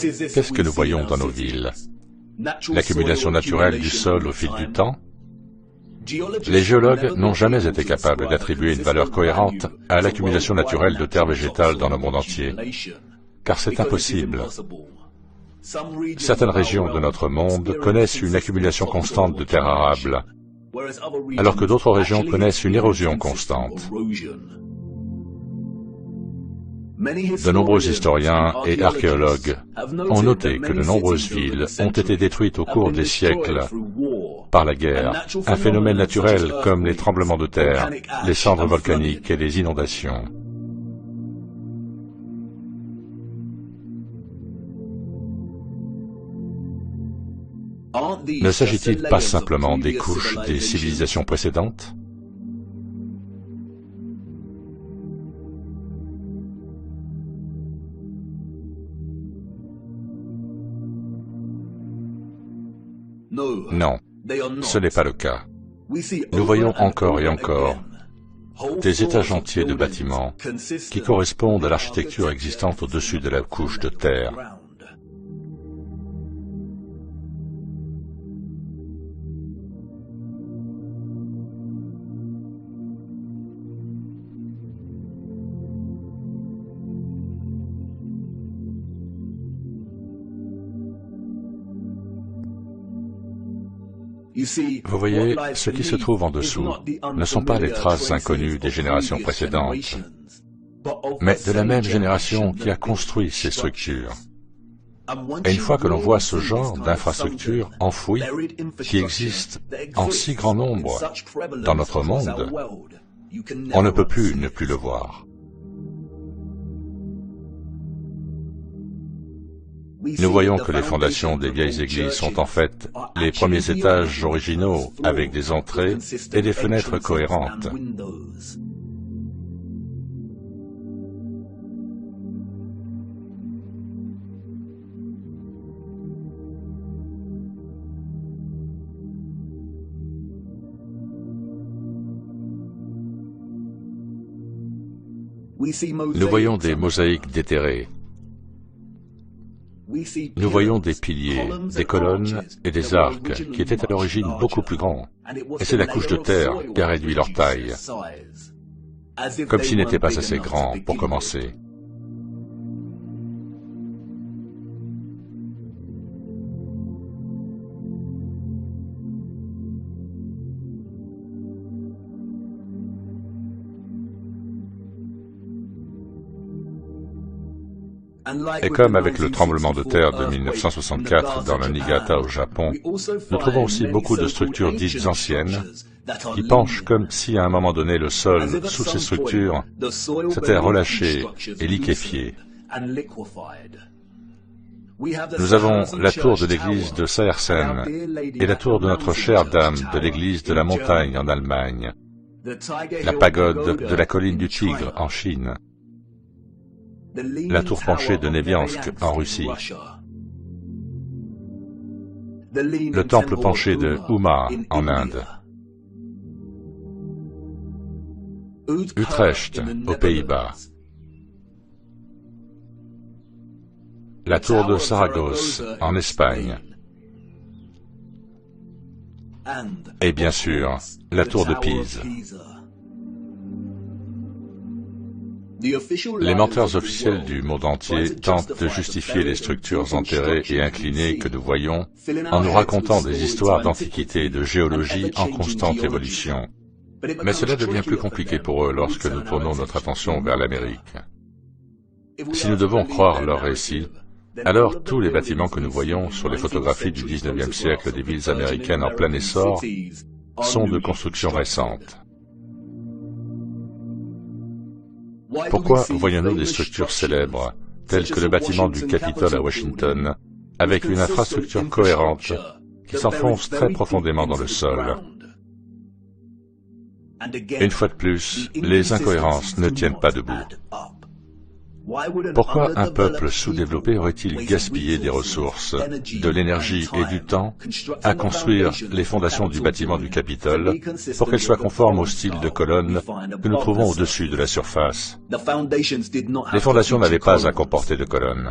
Speaker 1: Qu'est-ce que nous voyons dans nos villes? L'accumulation naturelle du sol au fil du temps? Les géologues n'ont jamais été capables d'attribuer une valeur cohérente à l'accumulation naturelle de terre végétale dans le monde entier, car c'est impossible. Certaines régions de notre monde connaissent une accumulation constante de terre arable, alors que d'autres régions connaissent une érosion constante. De nombreux historiens et archéologues ont noté que de nombreuses villes ont été détruites au cours des siècles par la guerre, un phénomène naturel comme les tremblements de terre, les cendres volcaniques et les inondations. Ne s'agit-il pas simplement des couches des civilisations précédentes? Non, ce n'est pas le cas. Nous voyons encore et encore des étages entiers de bâtiments qui correspondent à l'architecture existante au-dessus de la couche de terre. Vous voyez, ce qui se trouve en dessous ne sont pas les traces inconnues des générations précédentes, mais de la même génération qui a construit ces structures. Et une fois que l'on voit ce genre d'infrastructures enfouies, qui existent en si grand nombre dans notre monde, on ne peut plus ne plus le voir. Nous voyons que les fondations des vieilles églises sont en fait les premiers étages originaux avec des entrées et des fenêtres cohérentes. Nous voyons des mosaïques déterrées. Nous voyons des piliers, des colonnes et des arcs qui étaient à l'origine beaucoup plus grands. Et c'est la couche de terre qui a réduit leur taille, comme s'ils n'étaient pas assez grands pour commencer. Et comme avec le tremblement de terre de 1964 dans le Niigata au Japon, nous trouvons aussi beaucoup de structures dites anciennes qui penchent comme si à un moment donné le sol sous ces structures s'était relâché et liquéfié. Nous avons la tour de l'église de Seiersen et la tour de notre chère dame de l'église de la montagne en Allemagne, la pagode de la colline du Tigre en Chine, la tour penchée de Neviansk en Russie, le temple penché de Houma en Inde, Utrecht aux Pays-Bas, la tour de Saragosse en Espagne, et bien sûr, la tour de Pise. Les menteurs officiels du monde entier tentent de justifier les structures enterrées et inclinées que nous voyons en nous racontant des histoires d'antiquité et de géologie en constante évolution. Mais cela devient plus compliqué pour eux lorsque nous tournons notre attention vers l'Amérique. Si nous devons croire leurs récits, alors tous les bâtiments que nous voyons sur les photographies du XIXe siècle des villes américaines en plein essor sont de construction récente. Pourquoi voyons-nous des structures célèbres, telles que le bâtiment du Capitole à Washington, avec une infrastructure cohérente qui s'enfonce très profondément dans le sol? Une fois de plus, les incohérences ne tiennent pas debout. Pourquoi un peuple sous-développé aurait-il gaspillé des ressources, de l'énergie et du temps à construire les fondations du bâtiment du Capitole pour qu'elles soient conformes au style de colonnes que nous trouvons au-dessus de la surface? Les fondations n'avaient pas à comporter de colonnes.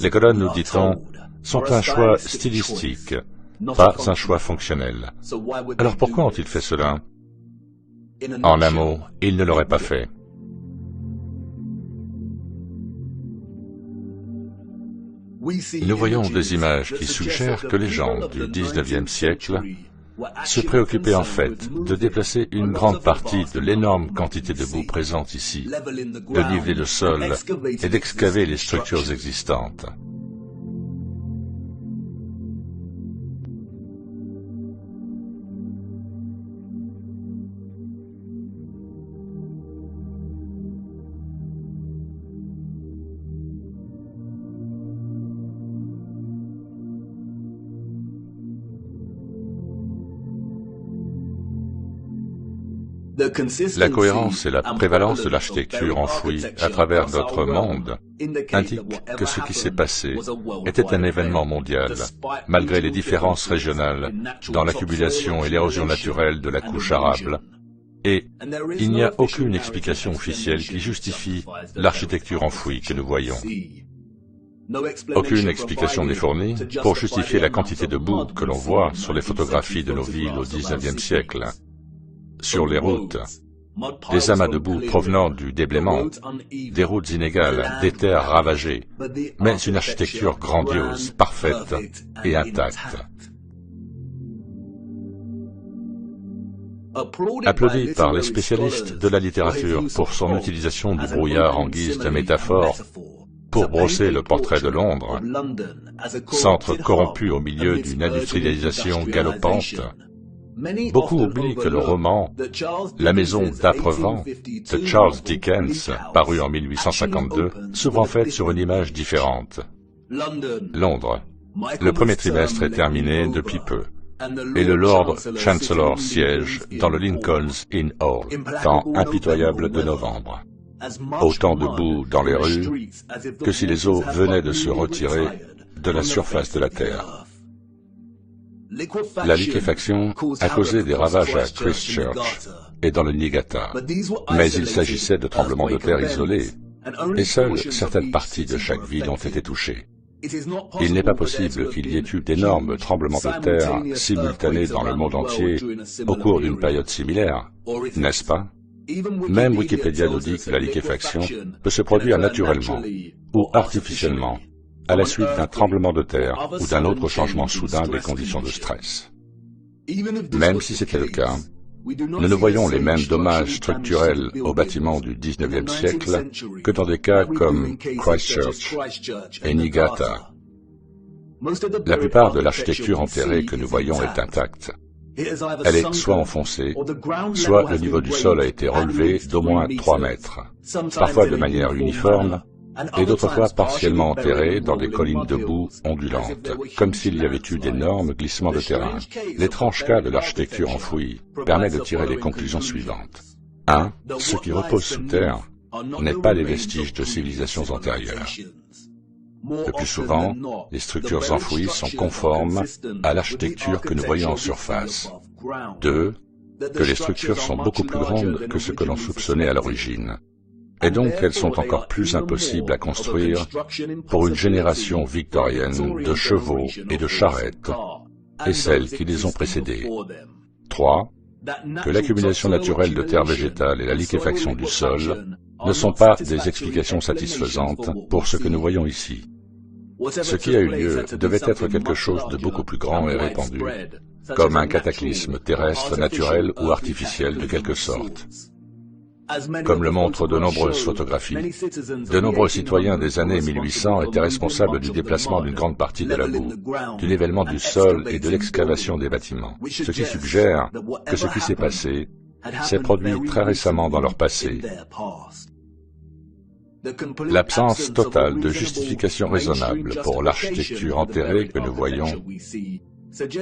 Speaker 1: Les colonnes, nous dit-on, sont un choix stylistique, pas un choix fonctionnel. Alors pourquoi ont-ils fait cela? En un mot, ils ne l'auraient pas fait. Nous voyons des images qui suggèrent que les gens du XIXe siècle se préoccupaient en fait de déplacer une grande partie de l'énorme quantité de boue présente ici, de niveler le sol et d'excaver les structures existantes. La cohérence et la prévalence de l'architecture enfouie à travers notre monde indiquent que ce qui s'est passé était un événement mondial, malgré les différences régionales dans l'accumulation et l'érosion naturelle de la couche arable. Et il n'y a aucune explication officielle qui justifie l'architecture enfouie que nous voyons. Aucune explication n'est fournie pour justifier la quantité de boue que l'on voit sur les photographies de nos villes au XIXe siècle. Sur les routes, des amas de boue provenant du déblaiement, des routes inégales, des terres ravagées, mais une architecture grandiose, parfaite et intacte. Applaudi par les spécialistes de la littérature pour son utilisation du brouillard en guise de métaphore pour brosser le portrait de Londres, centre corrompu au milieu d'une industrialisation galopante, beaucoup oublient que le roman « La maison d'Aprevent » de Charles Dickens, paru en 1852, s'ouvre en fait sur une image différente. Londres. Le premier trimestre est terminé depuis peu, et le Lord Chancellor siège dans le Lincoln's Inn Hall, temps impitoyable de novembre. Autant de boue dans les rues que si les eaux venaient de se retirer de la surface de la terre. La liquéfaction a causé des ravages à Christchurch et dans le Niigata, mais il s'agissait de tremblements de terre isolés, et seules certaines parties de chaque ville ont été touchées. Il n'est pas possible qu'il y ait eu d'énormes tremblements de terre simultanés dans le monde entier au cours d'une période similaire, n'est-ce pas? Même Wikipédia nous dit que la liquéfaction peut se produire naturellement ou artificiellement à la suite d'un tremblement de terre ou d'un autre changement soudain des conditions de stress. Même si c'était le cas, nous ne voyons les mêmes dommages structurels aux bâtiments du XIXe siècle que dans des cas comme Christchurch et Niigata. La plupart de l'architecture enterrée que nous voyons est intacte. Elle est soit enfoncée, soit le niveau du sol a été relevé d'au moins 3 mètres, parfois de manière uniforme, et d'autres fois partiellement enterrée dans des collines de boue ondulantes, comme s'il y avait eu d'énormes glissements de terrain. L'étrange cas de l'architecture enfouie permet de tirer les conclusions suivantes. 1. Ce qui repose sous terre n'est pas les vestiges de civilisations antérieures. Le plus souvent, les structures enfouies sont conformes à l'architecture que nous voyons en surface. 2. Que les structures sont beaucoup plus grandes que ce que l'on soupçonnait à l'origine, et donc elles sont encore plus impossibles à construire pour une génération victorienne de chevaux et de charrettes, et celles qui les ont précédées. 3. Que l'accumulation naturelle de terre végétale et la liquéfaction du sol ne sont pas des explications satisfaisantes pour ce que nous voyons ici. Ce qui a eu lieu devait être quelque chose de beaucoup plus grand et répandu, comme un cataclysme terrestre, naturel ou artificiel de quelque sorte. Comme le montrent de nombreuses photographies, de nombreux citoyens des années 1800 étaient responsables du déplacement d'une grande partie de la boue, du nivellement du sol et de l'excavation des bâtiments, ce qui suggère que ce qui s'est passé s'est produit très récemment dans leur passé. L'absence totale de justification raisonnable pour l'architecture enterrée que nous voyons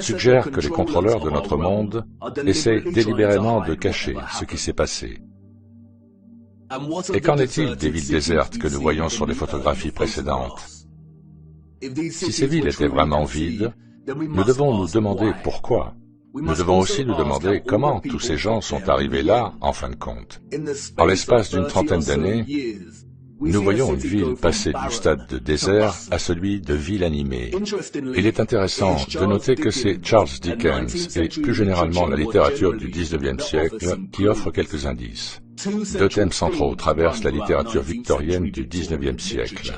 Speaker 1: suggère que les contrôleurs de notre monde essaient délibérément de cacher ce qui s'est passé. Et qu'en est-il des villes désertes que nous voyons sur les photographies précédentes? Si ces villes étaient vraiment vides, nous devons nous demander pourquoi. Nous devons aussi nous demander comment tous ces gens sont arrivés là, en fin de compte. En l'espace d'une trentaine d'années, nous voyons une ville passer du stade de désert à celui de ville animée. Il est intéressant de noter que c'est Charles Dickens et plus généralement la littérature du XIXe siècle qui offrent quelques indices. 2 thèmes centraux traversent la littérature victorienne du XIXe siècle.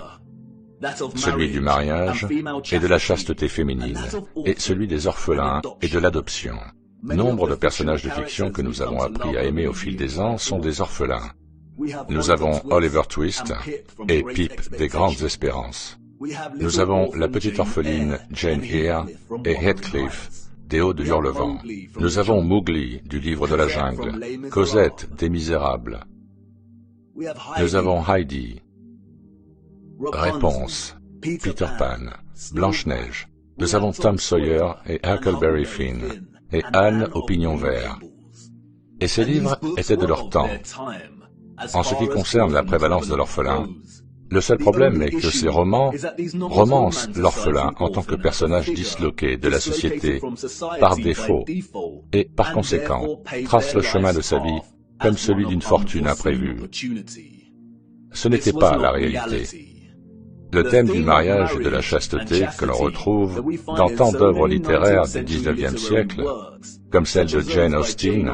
Speaker 1: Celui du mariage et de la chasteté féminine, et celui des orphelins et de l'adoption. Nombre de personnages de fiction que nous avons appris à aimer au fil des ans sont des orphelins. Nous avons Oliver Twist et Pip des Grandes Espérances. Nous avons la petite orpheline Jane Eyre et Heathcliff des Hauts de Hurlevent. Nous avons Mowgli du Livre de la Jungle, Cosette des Misérables. Nous avons Heidi, Réponse, Peter Pan, Blanche-Neige. Nous avons Tom Sawyer et Huckleberry Finn, et Anne au pignon vert. Et ces livres étaient de leur temps. En ce qui concerne la prévalence de l'orphelin, le seul problème est que ces romans romancent l'orphelin en tant que personnage disloqué de la société par défaut et, par conséquent, tracent le chemin de sa vie comme celui d'une fortune imprévue. Ce n'était pas la réalité. Le thème du mariage et de la chasteté que l'on retrouve dans tant d'œuvres littéraires du XIXe siècle, comme celles de Jane Austen,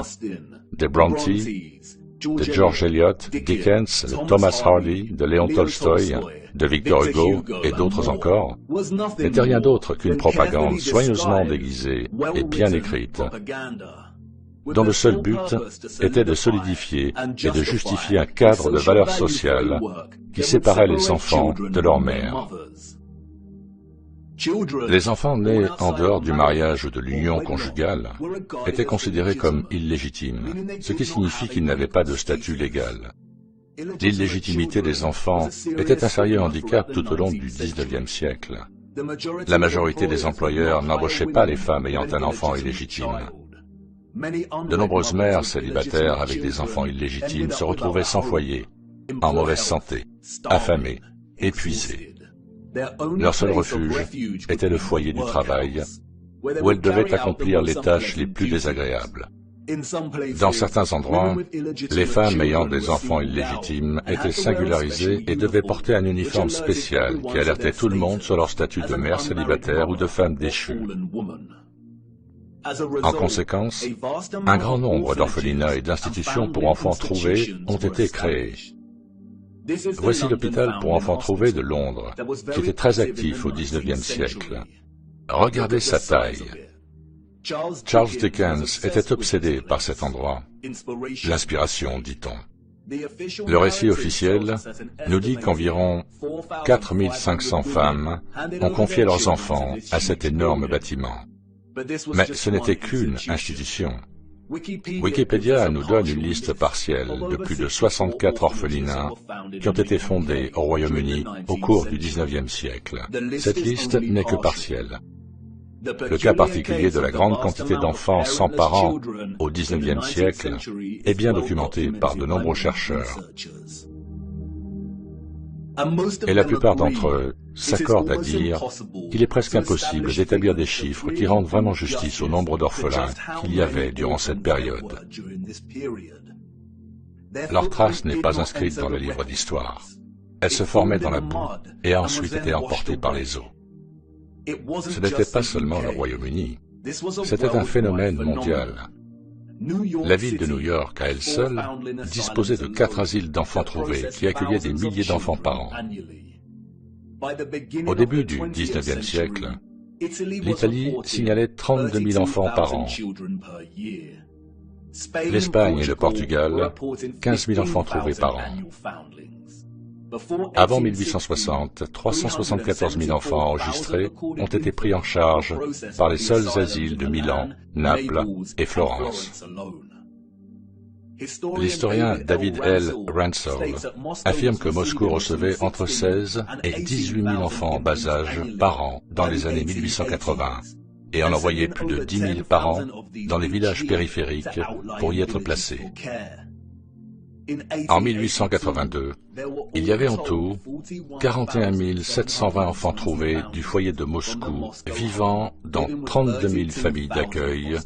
Speaker 1: de Bronte, de George Eliot, Dickens, de Thomas Hardy, de Léon Tolstoï, de Victor Hugo et d'autres encore, n'était rien d'autre qu'une propagande soigneusement déguisée et bien écrite. dont le seul but était de solidifier et de justifier un cadre de valeurs sociales qui séparait les enfants de leur mère. Les enfants nés en dehors du mariage ou de l'union conjugale étaient considérés comme illégitimes, ce qui signifie qu'ils n'avaient pas de statut légal. L'illégitimité des enfants était un sérieux handicap tout au long du XIXe siècle. La majorité des employeurs n'embauchaient pas les femmes ayant un enfant illégitime. De nombreuses mères célibataires avec des enfants illégitimes se retrouvaient sans foyer, en mauvaise santé, affamées, épuisées. Leur seul refuge était le foyer du travail, où elles devaient accomplir les tâches les plus désagréables. Dans certains endroits, les femmes ayant des enfants illégitimes étaient singularisées et devaient porter un uniforme spécial qui alertait tout le monde sur leur statut de mère célibataire ou de femme déchue. En conséquence, un grand nombre d'orphelinats et d'institutions pour enfants trouvés ont été créés. Voici l'hôpital pour enfants trouvés de Londres, qui était très actif au XIXe siècle. Regardez sa taille. Charles Dickens était obsédé par cet endroit. L'inspiration, dit-on. Le récit officiel nous dit qu'environ 4500 femmes ont confié leurs enfants à cet énorme bâtiment. Mais ce n'était qu'une institution. Wikipédia nous donne une liste partielle de plus de 64 orphelinats qui ont été fondés au Royaume-Uni au cours du XIXe siècle. Cette liste n'est que partielle. Le cas particulier de la grande quantité d'enfants sans parents au XIXe siècle est bien documenté par de nombreux chercheurs. Et la plupart d'entre eux s'accordent à dire qu'il est presque impossible d'établir des chiffres qui rendent vraiment justice au nombre d'orphelins qu'il y avait durant cette période. Leur trace n'est pas inscrite dans le livre d'histoire. Elle se formait dans la boue et a ensuite été emportée par les eaux. Ce n'était pas seulement le Royaume-Uni, c'était un phénomène mondial. La ville de New York, à elle seule, disposait de 4 asiles d'enfants trouvés qui accueillaient des milliers d'enfants par an. Au début du XIXe siècle, l'Italie signalait 32 000 enfants par an. L'Espagne et le Portugal, 15 000 enfants trouvés par an. Avant 1860, 374 000 enfants enregistrés ont été pris en charge par les seuls asiles de Milan, Naples et Florence. L'historien David L. Ransall affirme que Moscou recevait entre 16 et 18 000 enfants en bas âge par an dans les années 1880 et en envoyait plus de 10 000 par an dans les villages périphériques pour y être placés. En 1882, il y avait en tout 41 720 enfants trouvés du foyer de Moscou, vivant dans 32 000 familles d'accueil,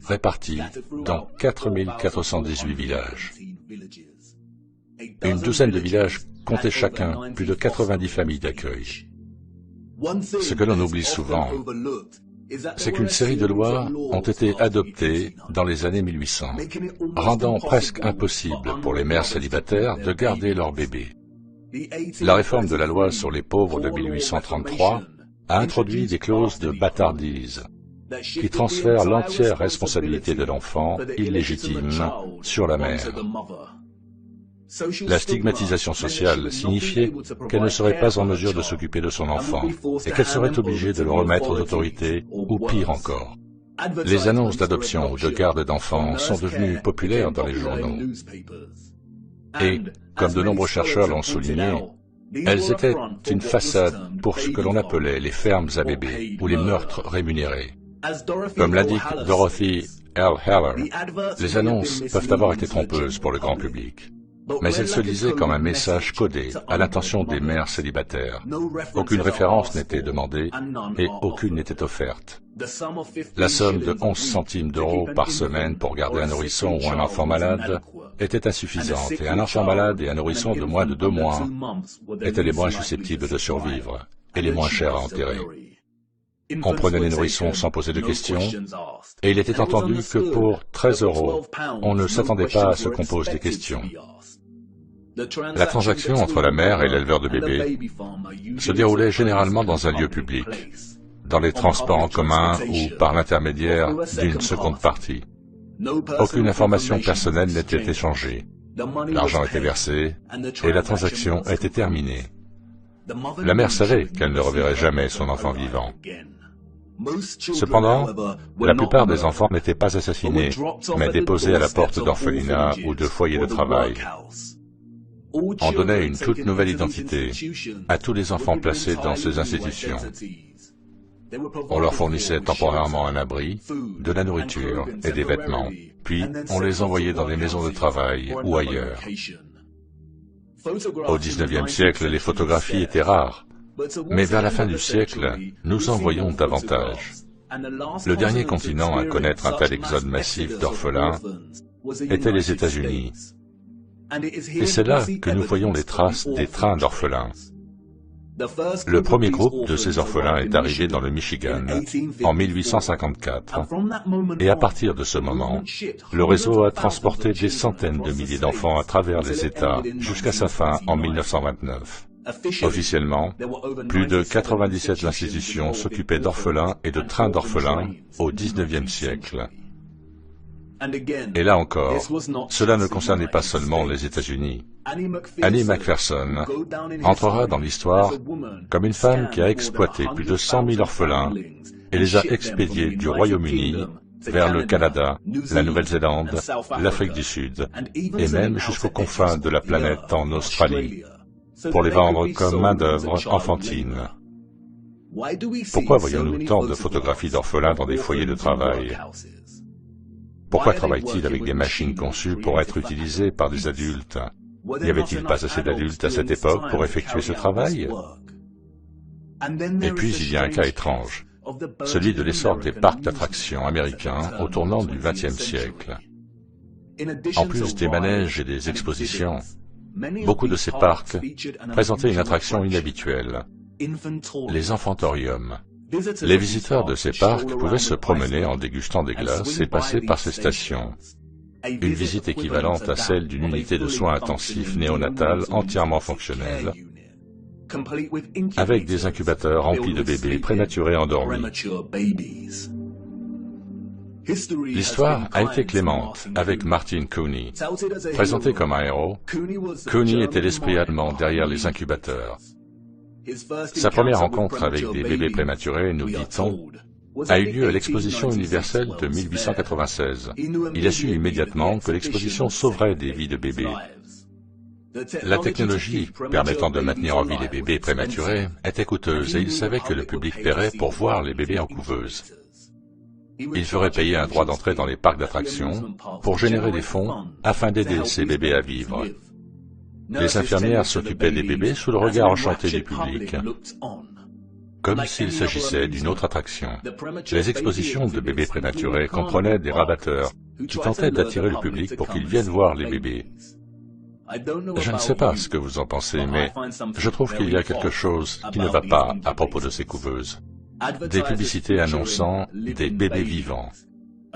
Speaker 1: réparties dans 4 418 villages. Une douzaine de villages comptaient chacun plus de 90 familles d'accueil. Ce que l'on oublie souvent, c'est qu'une série de lois ont été adoptées dans les années 1800, rendant presque impossible pour les mères célibataires de garder leur bébé. La réforme de la loi sur les pauvres de 1833 a introduit des clauses de bâtardise qui transfèrent l'entière responsabilité de l'enfant illégitime sur la mère. La stigmatisation sociale signifiait qu'elle ne serait pas en mesure de s'occuper de son enfant et qu'elle serait obligée de le remettre aux autorités, ou pire encore. Les annonces d'adoption ou de garde d'enfants sont devenues populaires dans les journaux. Et, comme de nombreux chercheurs l'ont souligné, elles étaient une façade pour ce que l'on appelait les fermes à bébés ou les meurtres rémunérés. Comme l'indique Dorothy L. Heller, les annonces peuvent avoir été trompeuses pour le grand public. Mais elles se lisaient comme un message codé à l'intention des mères célibataires. Aucune référence n'était demandée et aucune n'était offerte. La somme de 11 centimes d'euros par semaine pour garder un nourrisson ou un enfant malade était insuffisante et un enfant malade et un nourrisson de moins de 2 mois étaient les moins susceptibles de survivre et les moins chers à enterrer. On prenait les nourrissons sans poser de questions, et il était entendu que pour 13 euros, on ne s'attendait pas à ce qu'on pose des questions. La transaction entre la mère et l'éleveur de bébés se déroulait généralement dans un lieu public, dans les transports en commun ou par l'intermédiaire d'une seconde partie. Aucune information personnelle n'était échangée. L'argent était versé et la transaction était terminée. La mère savait qu'elle ne reverrait jamais son enfant vivant. Cependant, la plupart des enfants n'étaient pas assassinés, mais déposés à la porte d'orphelinats ou de foyers de travail. On donnait une toute nouvelle identité à tous les enfants placés dans ces institutions. On leur fournissait temporairement un abri, de la nourriture et des vêtements, puis on les envoyait dans des maisons de travail ou ailleurs. Au XIXe siècle, les photographies étaient rares, mais vers la fin du siècle, nous en voyons davantage. Le dernier continent à connaître un tel exode massif d'orphelins était les États-Unis. Et c'est là que nous voyons les traces des trains d'orphelins. Le premier groupe de ces orphelins est arrivé dans le Michigan en 1854, et à partir de ce moment, le réseau a transporté des centaines de milliers d'enfants à travers les États jusqu'à sa fin en 1929. Officiellement, plus de 97 institutions s'occupaient d'orphelins et de trains d'orphelins au XIXe siècle. Et là encore, cela ne concernait pas seulement les États-Unis. Annie Macpherson entrera dans l'histoire comme une femme qui a exploité plus de 100 000 orphelins et les a expédiés du Royaume-Uni vers le Canada, la Nouvelle-Zélande, l'Afrique du Sud et même jusqu'aux confins de la planète en Australie, pour les vendre comme main-d'œuvre enfantine. Pourquoi voyons-nous tant de photographies d'orphelins dans des foyers de travail? Pourquoi travaille-t-il avec des machines conçues pour être utilisées par des adultes? N'y avait-il pas assez d'adultes à cette époque pour effectuer ce travail? Et puis il y a un cas étrange, celui de l'essor des parcs d'attractions américains au tournant du XXe siècle. En plus des manèges et des expositions, beaucoup de ces parcs présentaient une attraction inhabituelle, les enfantoriums. Les visiteurs de ces parcs pouvaient se promener en dégustant des glaces et passer par ces stations. Une visite équivalente à celle d'une unité de soins intensifs néonatale entièrement fonctionnelle, avec des incubateurs remplis de bébés prématurés endormis. L'histoire a été clémente avec Martin Cooney. Présenté comme un héros, Cooney était l'esprit allemand derrière les incubateurs. Sa première rencontre avec des bébés prématurés, nous dit-on, a eu lieu à l'exposition universelle de 1896. Il a su immédiatement que l'exposition sauverait des vies de bébés. La technologie permettant de maintenir en vie les bébés prématurés était coûteuse et il savait que le public paierait pour voir les bébés en couveuse. Il ferait payer un droit d'entrée dans les parcs d'attractions pour générer des fonds afin d'aider ces bébés à vivre. Les infirmières s'occupaient des bébés sous le regard enchanté du public, comme s'il s'agissait d'une autre attraction. Les expositions de bébés prématurés comprenaient des rabatteurs qui tentaient d'attirer le public pour qu'il vienne voir les bébés. Je ne sais pas ce que vous en pensez, mais je trouve qu'il y a quelque chose qui ne va pas à propos de ces couveuses. Des publicités annonçant des bébés vivants.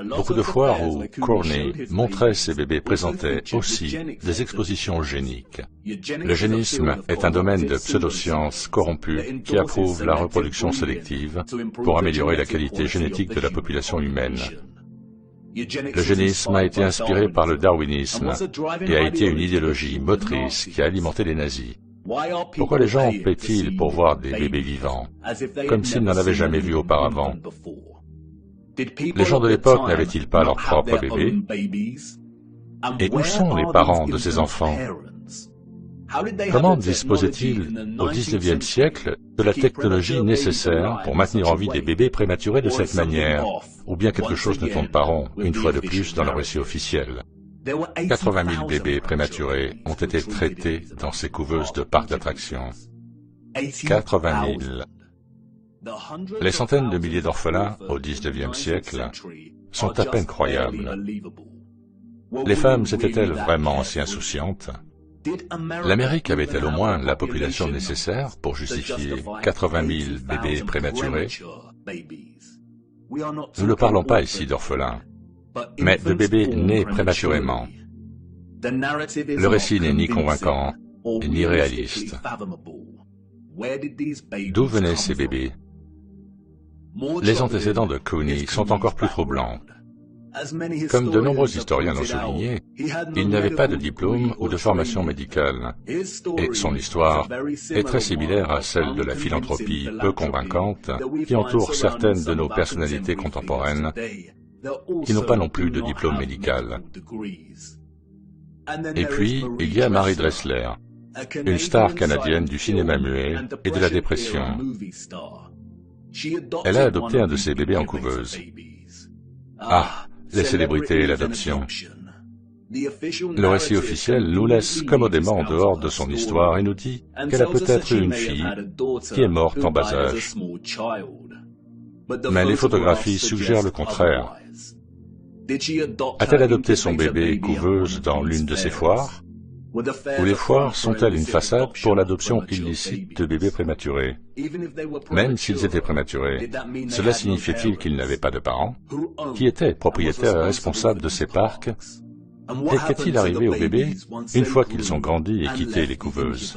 Speaker 1: Beaucoup de foires où Cooney montrait ces bébés présentaient aussi des expositions eugéniques. L'eugénisme est un domaine de pseudosciences corrompues qui approuve la reproduction sélective pour améliorer la qualité génétique de la population humaine. L'eugénisme a été inspiré par le darwinisme et a été une idéologie motrice qui a alimenté les nazis. Pourquoi les gens paient-ils pour voir des bébés vivants, comme s'ils n'en avaient jamais vu auparavant? Les gens de l'époque n'avaient-ils pas leurs propres bébés? Et où sont les parents de ces enfants? Comment disposaient-ils au XIXe siècle de la technologie nécessaire pour maintenir en vie des bébés prématurés de cette manière? Ou bien quelque chose ne tourne pas rond, une fois de plus, dans le récit officiel. 80 000 bébés prématurés ont été traités dans ces couveuses de parcs d'attractions. 80 000. Les centaines de milliers d'orphelins au XIXe siècle sont à peine croyables. Les femmes étaient-elles vraiment si insouciantes? L'Amérique avait-elle au moins la population nécessaire pour justifier 80 000 bébés prématurés? Nous ne parlons pas ici d'orphelins, mais de bébés nés prématurément. Le récit n'est ni convaincant, ni réaliste. D'où venaient ces bébés? Les antécédents de Cooney sont encore plus troublants. Comme de nombreux historiens l'ont souligné, il n'avait pas de diplôme ou de formation médicale, et son histoire est très similaire à celle de la philanthropie peu convaincante qui entoure certaines de nos personnalités contemporaines qui n'ont pas non plus de diplôme médical. Et puis, il y a Mary Dressler, une star canadienne du cinéma muet et de la dépression. Elle a adopté un de ses bébés en couveuse. Ah, les célébrités et l'adoption. Le récit officiel nous laisse commodément en dehors de son histoire et nous dit qu'elle a peut-être eu une fille qui est morte en bas âge. Mais les photographies suggèrent le contraire. A-t-elle adopté son bébé couveuse dans l'une de ses foires? Ou les foires sont-elles une façade pour l'adoption illicite de bébés prématurés? Même s'ils étaient prématurés, cela signifiait-il qu'ils n'avaient pas de parents? Qui était propriétaire et responsable de ces parcs? Et qu'est-il arrivé aux bébés une fois qu'ils ont grandi et quitté les couveuses?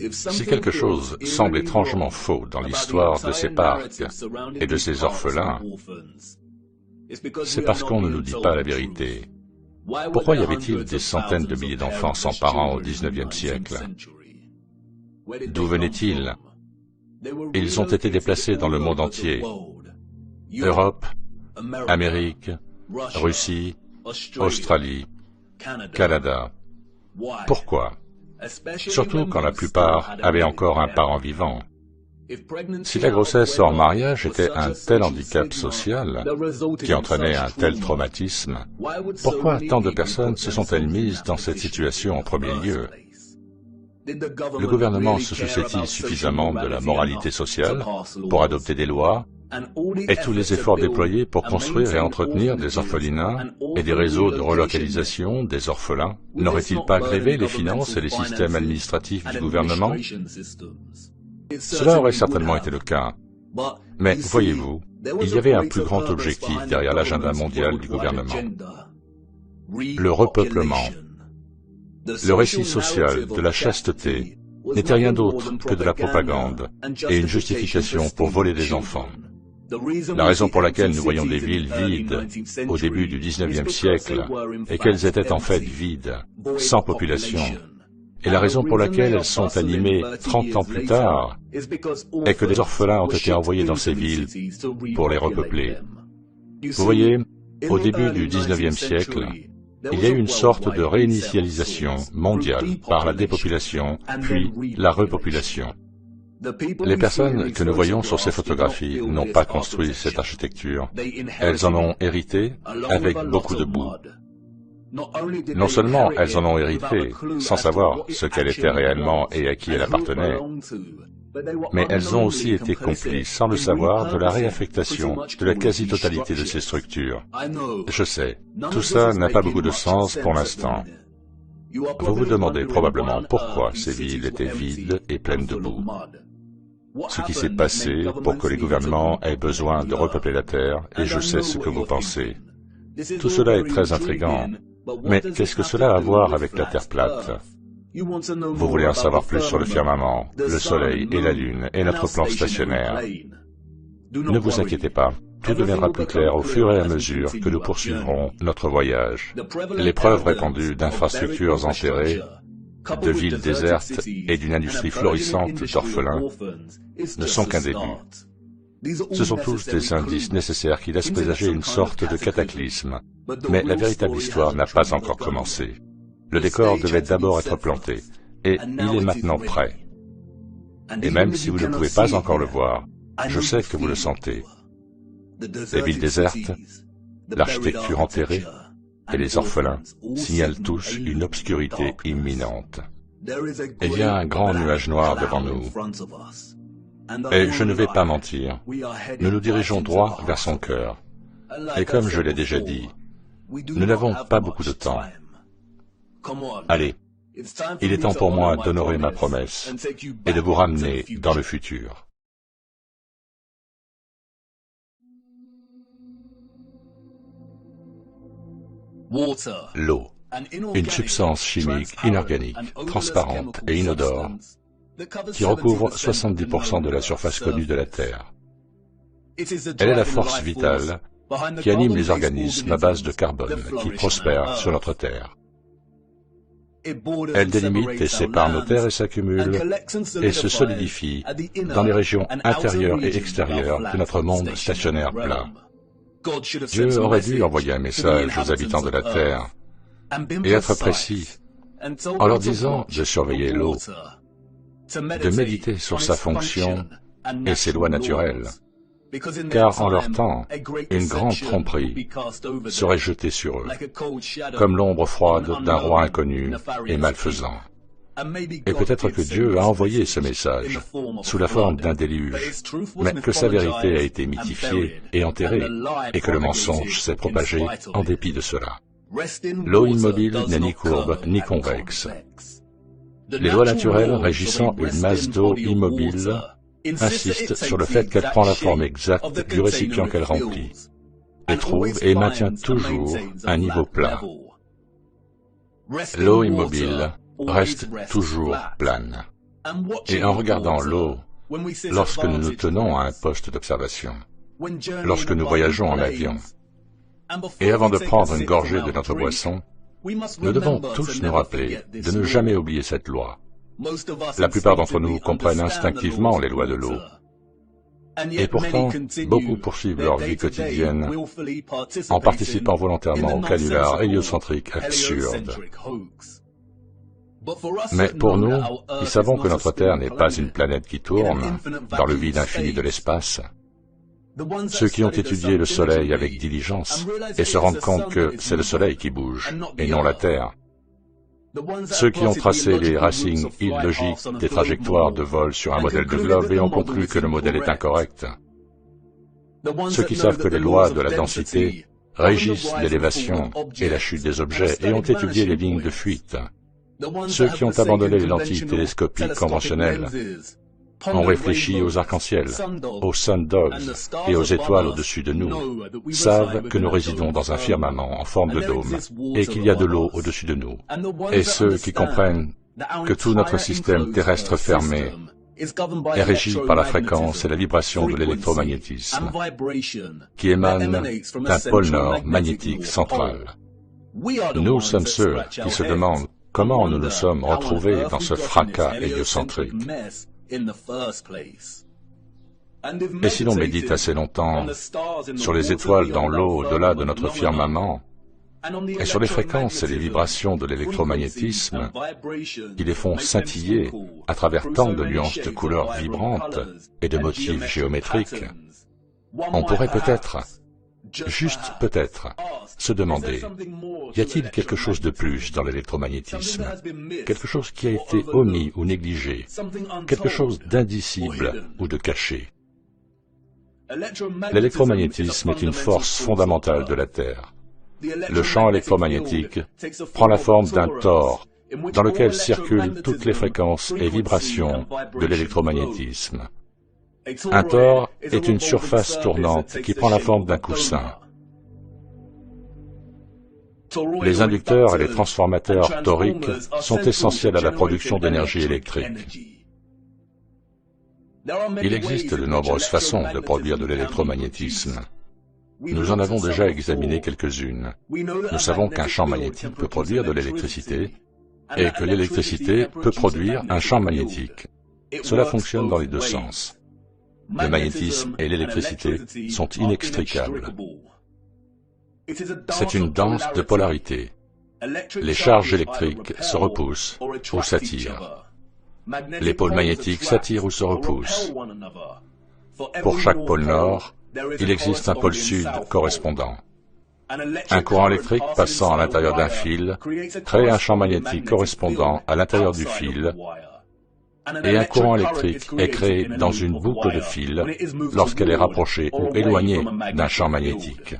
Speaker 1: Si quelque chose semble étrangement faux dans l'histoire de ces parcs et de ces orphelins, c'est parce qu'on ne nous dit pas la vérité. Pourquoi y avait-il des centaines de milliers d'enfants sans parents au XIXe siècle? D'où venaient-ils? Ils ont été déplacés dans le monde entier. Europe, Amérique, Russie, Australie, Canada. Pourquoi? Surtout quand la plupart avaient encore un parent vivant. Si la grossesse hors mariage était un tel handicap social qui entraînait un tel traumatisme, pourquoi tant de personnes se sont-elles mises dans cette situation en premier lieu? Le gouvernement se souciait-il suffisamment de la moralité sociale pour adopter des lois et tous les efforts déployés pour construire et entretenir des orphelinats et des réseaux de relocalisation des orphelins n'auraient-ils pas grévé les finances et les systèmes administratifs du gouvernement? Cela aurait certainement été le cas. Mais voyez-vous, il y avait un plus grand objectif derrière l'agenda mondial du gouvernement. Le repeuplement. Le récit social de la chasteté n'était rien d'autre que de la propagande et une justification pour voler des enfants. La raison pour laquelle nous voyons des villes vides au début du XIXe siècle est qu'elles étaient en fait vides, sans population. Et la raison pour laquelle elles sont animées 30 ans plus tard est que des orphelins ont été envoyés dans ces villes pour les repeupler. Vous voyez, au début du XIXe siècle, il y a eu une sorte de réinitialisation mondiale par la dépopulation, puis la repopulation. Les personnes que nous voyons sur ces photographies n'ont pas construit cette architecture. Elles en ont hérité avec beaucoup de boue. Non seulement elles en ont hérité, sans savoir ce qu'elle était réellement et à qui elle appartenait, mais elles ont aussi été complices, sans le savoir, de la réaffectation de la quasi-totalité de ces structures. Je sais, tout ça n'a pas beaucoup de sens pour l'instant. Vous vous demandez probablement pourquoi ces villes étaient vides et pleines de boue. Ce qui s'est passé pour que les gouvernements aient besoin de repeupler la Terre, et je sais ce que vous pensez. Tout cela est très intriguant. Mais qu'est-ce que cela a à voir avec la Terre plate? Vous voulez en savoir plus sur le firmament, le Soleil et la Lune et notre plan stationnaire. Ne vous inquiétez pas, tout deviendra plus clair au fur et à mesure que nous poursuivrons notre voyage. Les preuves répandues d'infrastructures enterrées, de villes désertes et d'une industrie florissante d'orphelins ne sont qu'un début. Ce sont tous des indices nécessaires qui laissent présager une sorte de cataclysme. Mais la véritable histoire n'a pas encore commencé. Le décor devait d'abord être planté, et il est maintenant prêt. Et même si vous ne pouvez pas encore le voir, je sais que vous le sentez. Les villes désertes, l'architecture enterrée et les orphelins signalent tous une obscurité imminente. Il y a un grand nuage noir devant nous. Et je ne vais pas mentir, nous nous dirigeons droit vers son cœur. Et comme je l'ai déjà dit, nous n'avons pas beaucoup de temps. Allez, il est temps pour moi d'honorer ma promesse et de vous ramener dans le futur. L'eau, une substance chimique inorganique, transparente et inodore, qui recouvre 70% de la surface connue de la Terre. Elle est la force vitale qui anime les organismes à base de carbone qui prospèrent sur notre Terre. Elle délimite et sépare nos terres et s'accumule et se solidifie dans les régions intérieures et extérieures de notre monde stationnaire plat. Dieu aurait dû envoyer un message aux habitants de la Terre et être précis en leur disant de surveiller l'eau, de méditer sur sa fonction et ses lois naturelles, car en leur temps, une grande tromperie serait jetée sur eux, comme l'ombre froide d'un roi inconnu et malfaisant. Et peut-être que Dieu a envoyé ce message sous la forme d'un déluge, mais que sa vérité a été mythifiée et enterrée, et que le mensonge s'est propagé en dépit de cela. L'eau immobile n'est ni courbe ni convexe. Les lois naturelles régissant une masse d'eau immobile insistent sur le fait qu'elle prend la forme exacte du récipient qu'elle remplit, et trouve et maintient toujours un niveau plat. L'eau immobile reste toujours plane. Et en regardant l'eau, lorsque nous nous tenons à un poste d'observation, lorsque nous voyageons en avion, et avant de prendre une gorgée de notre boisson, nous devons tous nous rappeler de ne jamais oublier cette loi. La plupart d'entre nous comprennent instinctivement les lois de l'eau. Et pourtant, beaucoup poursuivent leur vie quotidienne en participant volontairement au canular héliocentrique absurde. Mais pour nous, qui savons que notre Terre n'est pas une planète qui tourne dans le vide infini de l'espace, ceux qui ont étudié le Soleil avec diligence et se rendent compte que c'est le Soleil qui bouge et non la Terre, ceux qui ont tracé les racines illogiques des trajectoires de vol sur un modèle de globe et ont conclu que le modèle est incorrect, ceux qui savent que les lois de la densité régissent l'élévation et la chute des objets et ont étudié les lignes de fuite, ceux qui ont abandonné les lentilles télescopiques conventionnelles, ont réfléchi aux arcs-en-ciel, aux sun dogs et aux étoiles au-dessus de nous, savent que nous résidons dans un firmament en forme de dôme et qu'il y a de l'eau au-dessus de nous. Et ceux qui comprennent que tout notre système terrestre fermé est régi par la fréquence et la vibration de l'électromagnétisme qui émane d'un pôle nord magnétique central. Nous sommes ceux qui se demandent comment nous nous sommes retrouvés dans ce fracas héliocentrique. Et si l'on médite assez longtemps sur les étoiles dans l'eau au-delà de notre firmament, et sur les fréquences et les vibrations de l'électromagnétisme qui les font scintiller à travers tant de nuances de couleurs vibrantes et de motifs géométriques, on pourrait peut-être, juste peut-être, se demander, y a-t-il quelque chose de plus dans l'électromagnétisme, quelque chose qui a été omis ou négligé, quelque chose d'indicible ou de caché? L'électromagnétisme est une force fondamentale de la Terre. Le champ électromagnétique prend la forme d'un tore dans lequel circulent toutes les fréquences et vibrations de l'électromagnétisme. Un tore est une surface tournante qui prend la forme d'un coussin. Les inducteurs et les transformateurs toriques sont essentiels à la production d'énergie électrique. Il existe de nombreuses façons de produire de l'électromagnétisme. Nous en avons déjà examiné quelques-unes. Nous savons qu'un champ magnétique peut produire de l'électricité et que l'électricité peut produire un champ magnétique. Cela fonctionne dans les deux sens. Le magnétisme et l'électricité sont inextricables. C'est une danse de polarité. Les charges électriques se repoussent ou s'attirent. Les pôles magnétiques s'attirent ou se repoussent. Pour chaque pôle nord, il existe un pôle sud correspondant. Un courant électrique passant à l'intérieur d'un fil crée un champ magnétique correspondant à l'intérieur du fil, et un courant électrique est créé dans une boucle de fil lorsqu'elle est rapprochée ou éloignée d'un champ magnétique.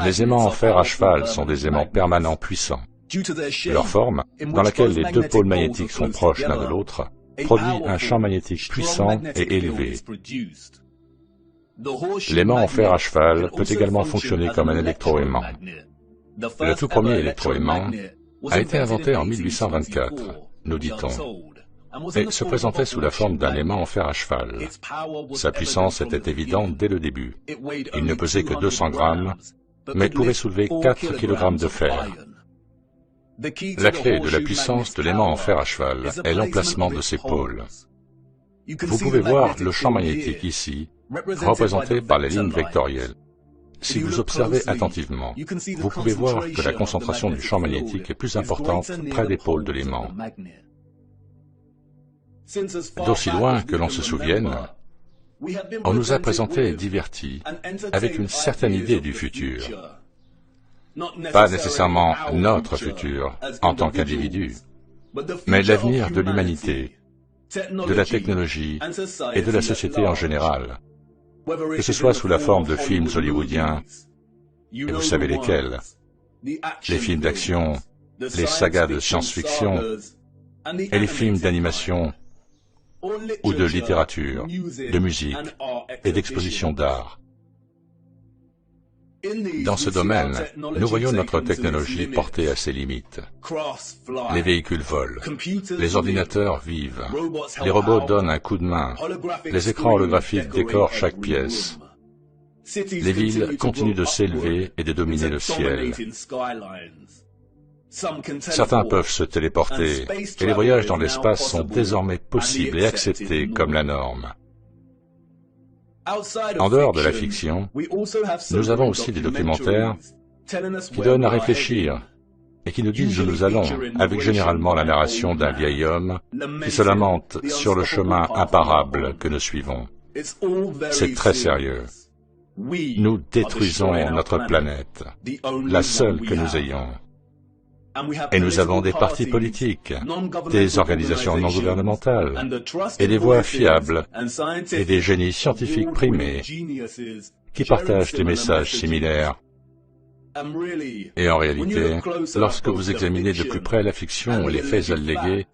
Speaker 1: Les aimants en fer à cheval sont des aimants permanents puissants. Leur forme, dans laquelle les deux pôles magnétiques sont proches l'un de l'autre, produit un champ magnétique puissant et élevé. L'aimant en fer à cheval peut également fonctionner comme un électroaimant. Le tout premier électroaimant a été inventé en 1824, nous dit-on. et se présentait sous la forme d'un aimant en fer à cheval. Sa puissance était évidente dès le début. Il ne pesait que 200 grammes, mais pouvait soulever 4 kg de fer. La clé de la puissance de l'aimant en fer à cheval est l'emplacement de ses pôles. Vous pouvez voir le champ magnétique ici, représenté par les lignes vectorielles. Si vous observez attentivement, vous pouvez voir que la concentration du champ magnétique est plus importante près des pôles de l'aimant. D'aussi loin que l'on se souvienne, on nous a présenté et divertis avec une certaine idée du futur. Pas nécessairement notre futur en tant qu'individu, mais l'avenir de l'humanité, de la technologie et de la société en général, que ce soit sous la forme de films hollywoodiens, et vous savez lesquels, les films d'action, les sagas de science-fiction et les films d'animation ou de littérature, de musique et d'exposition d'art. Dans ce domaine, nous voyons notre technologie portée à ses limites. Les véhicules volent, les ordinateurs vivent, les robots donnent un coup de main, les écrans holographiques décorent chaque pièce. Les villes continuent de s'élever et de dominer le ciel. Certains peuvent se téléporter, et les voyages dans l'espace sont désormais possibles et acceptés comme la norme. En dehors de la fiction, nous avons aussi des documentaires qui donnent à réfléchir et qui nous disent où nous allons, avec généralement la narration d'un vieil homme qui se lamente sur le chemin imparable que nous suivons. C'est très sérieux. Nous détruisons notre planète, la seule que nous ayons. Et nous avons des partis politiques, des organisations non gouvernementales, et des voix fiables, et des génies scientifiques primés, qui partagent des messages similaires. Et en réalité, lorsque vous examinez de plus près la fiction et les faits allégués,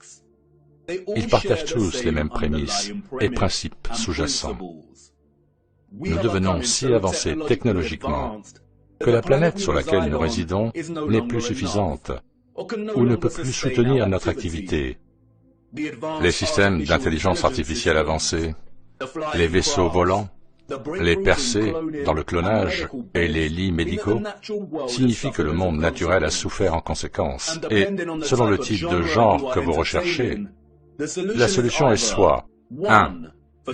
Speaker 1: ils partagent tous les mêmes prémices et principes sous-jacents. Nous devenons si avancés technologiquement que la planète sur laquelle nous résidons n'est plus suffisante ou ne peut plus soutenir notre activité. Les systèmes d'intelligence artificielle avancés, les vaisseaux volants, les percées dans le clonage et les lits médicaux signifient que le monde naturel a souffert en conséquence. Et, selon le type de genre que vous recherchez, la solution est soit 1.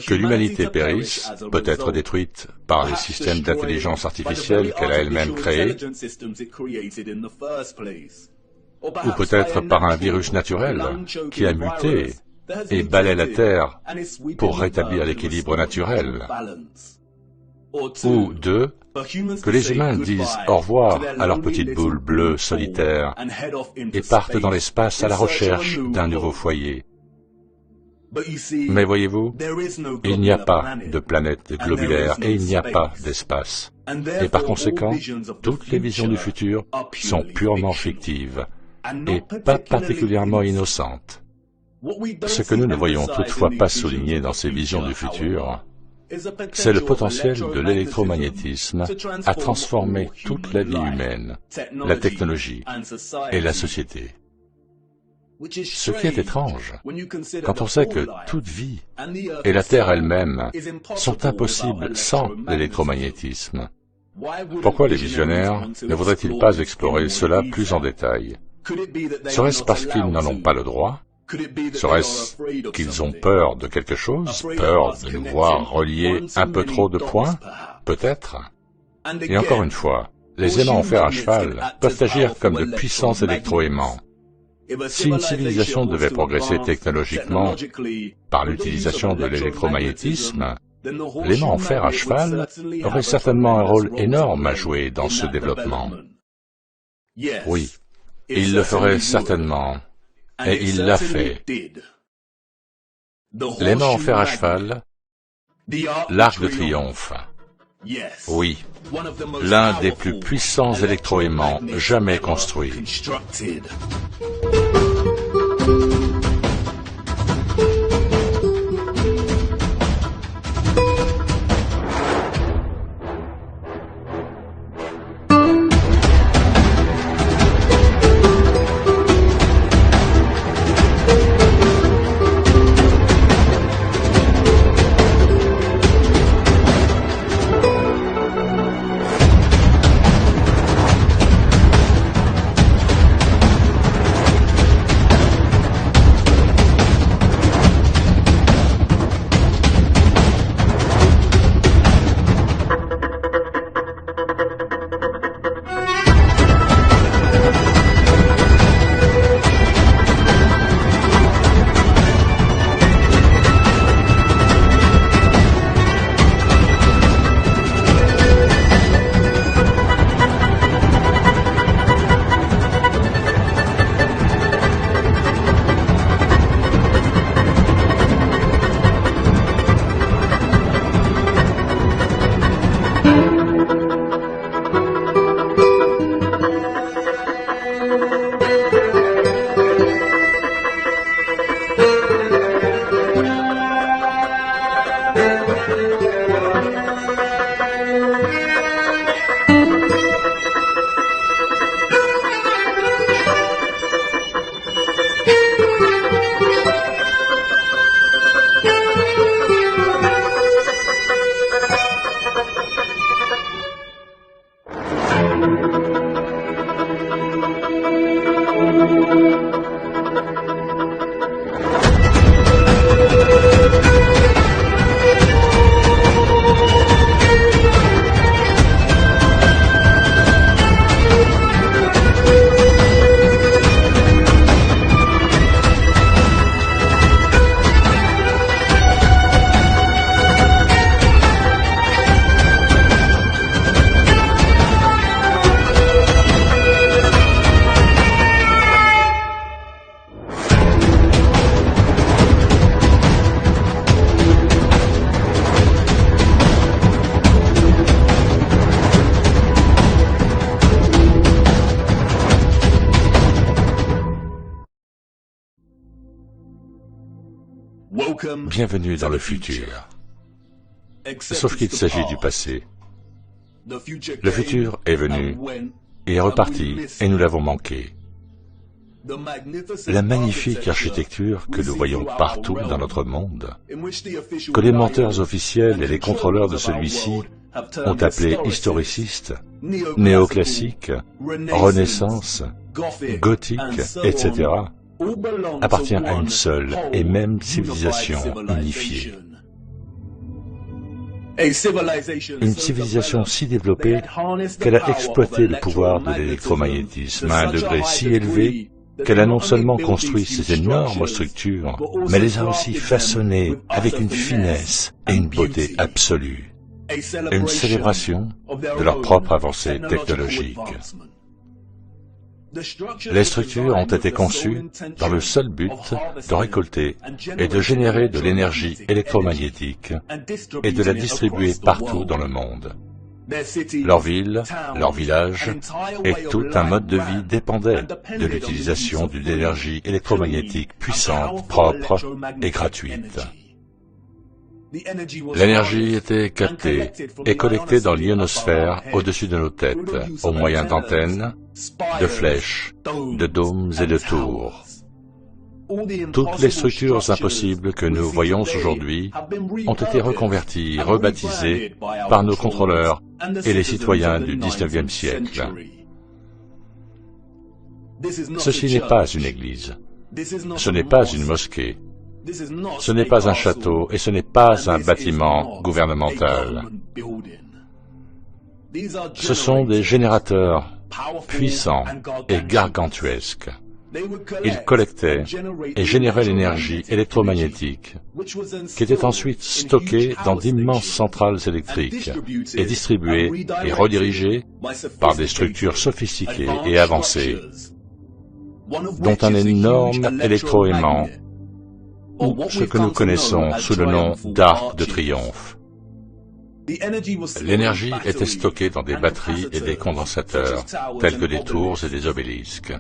Speaker 1: Que l'humanité périsse, peut-être détruite par les systèmes d'intelligence artificielle qu'elle a elle-même créés, ou peut-être par un virus naturel qui a muté et balaie la Terre pour rétablir l'équilibre naturel. Ou 2, que les humains disent au revoir à leur petite boule bleue solitaire et partent dans l'espace à la recherche d'un nouveau foyer. Mais voyez-vous, il n'y a pas de planète globulaire et il n'y a pas d'espace. Et par conséquent, toutes les visions du futur sont purement fictives et pas particulièrement innocentes. Ce que nous ne voyons toutefois pas souligné dans ces visions du futur, c'est le potentiel de l'électromagnétisme à transformer toute la vie humaine, la technologie et la société. Ce qui est étrange, quand on sait que toute vie et la Terre elle-même sont impossibles sans l'électromagnétisme. Pourquoi les visionnaires ne voudraient-ils pas explorer cela plus en détail? Serait-ce parce qu'ils n'en ont pas le droit? Serait-ce qu'ils ont peur de quelque chose, peur de nous voir relier un peu trop de points? Peut-être. Et encore une fois, les aimants en fer à cheval peuvent agir comme de puissants électroaimants. Si une civilisation devait progresser technologiquement par l'utilisation de l'électromagnétisme, l'aimant en fer à cheval aurait certainement un rôle énorme à jouer dans ce développement. Oui, il le ferait certainement, et il l'a fait. L'aimant en fer à cheval, l'arc de triomphe. Oui, l'un des plus puissants électroaimants jamais construits. Bienvenue dans le futur. Sauf qu'il s'agit du passé. Le futur est venu et est reparti, et nous l'avons manqué. La magnifique architecture que nous voyons partout dans notre monde, que les menteurs officiels et les contrôleurs de celui-ci ont appelé historiciste, néoclassique, renaissance, gothique, etc., appartient à une seule et même civilisation unifiée. Une civilisation si développée qu'elle a exploité le pouvoir de l'électromagnétisme à un degré si élevé qu'elle a non seulement construit ces énormes structures, mais les a aussi façonnées avec une finesse et une beauté absolue. Une célébration de leur propre avancée technologique. Les structures ont été conçues dans le seul but de récolter et de générer de l'énergie électromagnétique et de la distribuer partout dans le monde. Leur ville, leur village et tout un mode de vie dépendaient de l'utilisation d'une énergie électromagnétique puissante, propre et gratuite. L'énergie était captée et collectée dans l'ionosphère au-dessus de nos têtes, au moyen d'antennes, de flèches, de dômes et de tours. Toutes les structures impossibles que nous voyons aujourd'hui ont été reconverties, rebaptisées par nos contrôleurs et les citoyens du XIXe siècle. Ceci n'est pas une église, ce n'est pas une mosquée, ce n'est pas un château et ce n'est pas un bâtiment gouvernemental. Ce sont des générateurs puissants et gargantuesques. Ils collectaient et généraient l'énergie électromagnétique qui était ensuite stockée dans d'immenses centrales électriques et distribuée et redirigée par des structures sophistiquées et avancées, dont un énorme électroaimant ou ce que nous connaissons sous le nom d'arc de triomphe. L'énergie était stockée dans des batteries et des condensateurs, tels que des tours et des obélisques.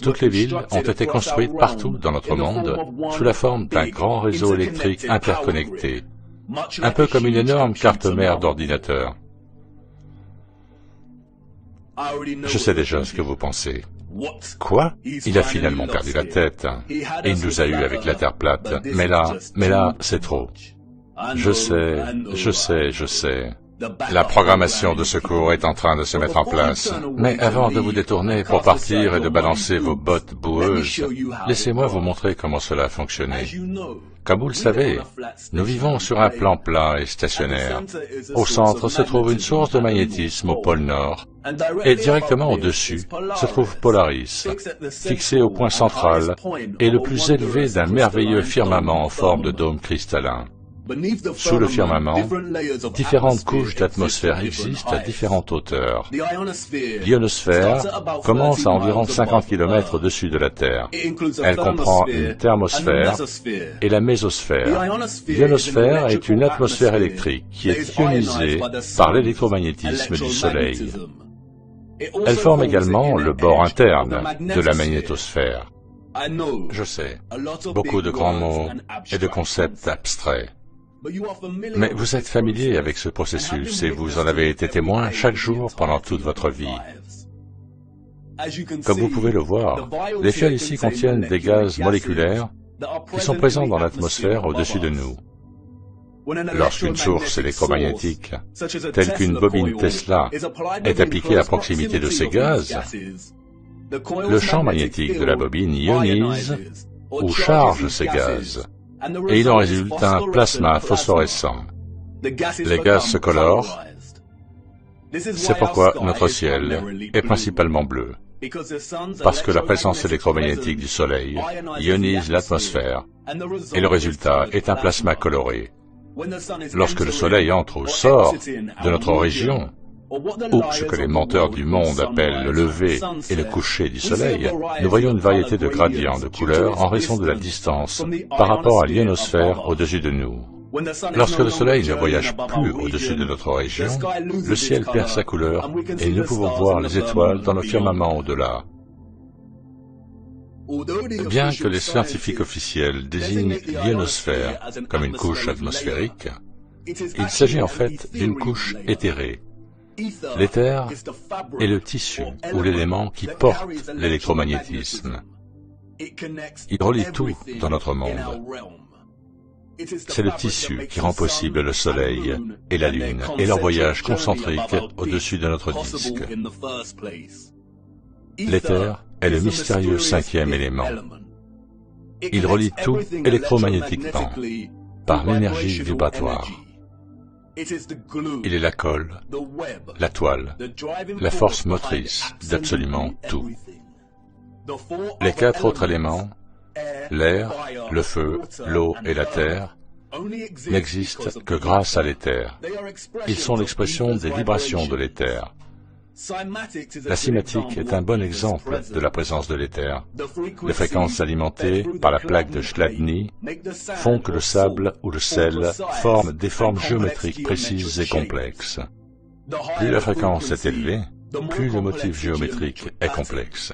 Speaker 1: Toutes les villes ont été construites partout dans notre monde sous la forme d'un grand réseau électrique interconnecté, un peu comme une énorme carte mère d'ordinateur. Je sais déjà ce que vous pensez. Quoi? Il a finalement perdu la tête. Il nous a eu avec la Terre plate. Mais là, c'est trop. Je sais. La programmation de secours est en train de se mettre en place. Mais avant de vous détourner pour partir et de balancer vos bottes boueuses, laissez-moi vous montrer comment cela fonctionnait. Comme vous le savez, nous vivons sur un plan plat et stationnaire. Au centre se trouve une source de magnétisme au pôle Nord, et directement au-dessus se trouve Polaris, fixé au point central et le plus élevé d'un merveilleux firmament en forme de dôme cristallin. Sous le firmament, différentes couches d'atmosphère existent à différentes hauteurs. L'ionosphère commence à environ 50 km au-dessus de la Terre. Elle comprend une thermosphère et la mésosphère. L'ionosphère est une atmosphère électrique qui est ionisée par l'électromagnétisme du Soleil. Elle forme également le bord interne de la magnétosphère. Je sais, beaucoup de grands mots et de concepts abstraits. Mais vous êtes familier avec ce processus et vous en avez été témoin chaque jour pendant toute votre vie. Comme vous pouvez le voir, les fioles ici contiennent des gaz moléculaires qui sont présents dans l'atmosphère au-dessus de nous. Lorsqu'une source électromagnétique, telle qu'une bobine Tesla, est appliquée à proximité de ces gaz, le champ magnétique de la bobine ionise ou charge ces gaz, et il en résulte un plasma phosphorescent. Les gaz se colorent. C'est pourquoi notre ciel est principalement bleu, parce que la présence électromagnétique du Soleil ionise l'atmosphère, et le résultat est un plasma coloré. Lorsque le Soleil entre ou sort de notre région, ou ce que les menteurs du monde appellent le lever et le coucher du Soleil, nous voyons une variété de gradients de couleurs en raison de la distance par rapport à l'ionosphère au-dessus de nous. Lorsque le Soleil ne voyage plus au-dessus de notre région, le ciel perd sa couleur et nous pouvons voir les étoiles dans le firmament au-delà. Bien que les scientifiques officiels désignent l'ionosphère comme une couche atmosphérique, il s'agit en fait d'une couche éthérée. L'éther est le tissu ou l'élément qui porte l'électromagnétisme. Il relie tout dans notre monde. C'est le tissu qui rend possible le Soleil et la Lune et leur voyage concentrique au-dessus de notre disque. L'éther est le mystérieux cinquième élément. Il relie tout électromagnétiquement par l'énergie vibratoire. Il est la colle, la toile, la force motrice d'absolument tout. Les quatre autres éléments, l'air, le feu, l'eau et la terre, n'existent que grâce à l'éther. Ils sont l'expression des vibrations de l'éther. La cymatique est un bon exemple de la présence de l'éther. Les fréquences alimentées par la plaque de Chladni font que le sable ou le sel forment des formes géométriques précises et complexes. Plus la fréquence est élevée, plus le motif géométrique est complexe.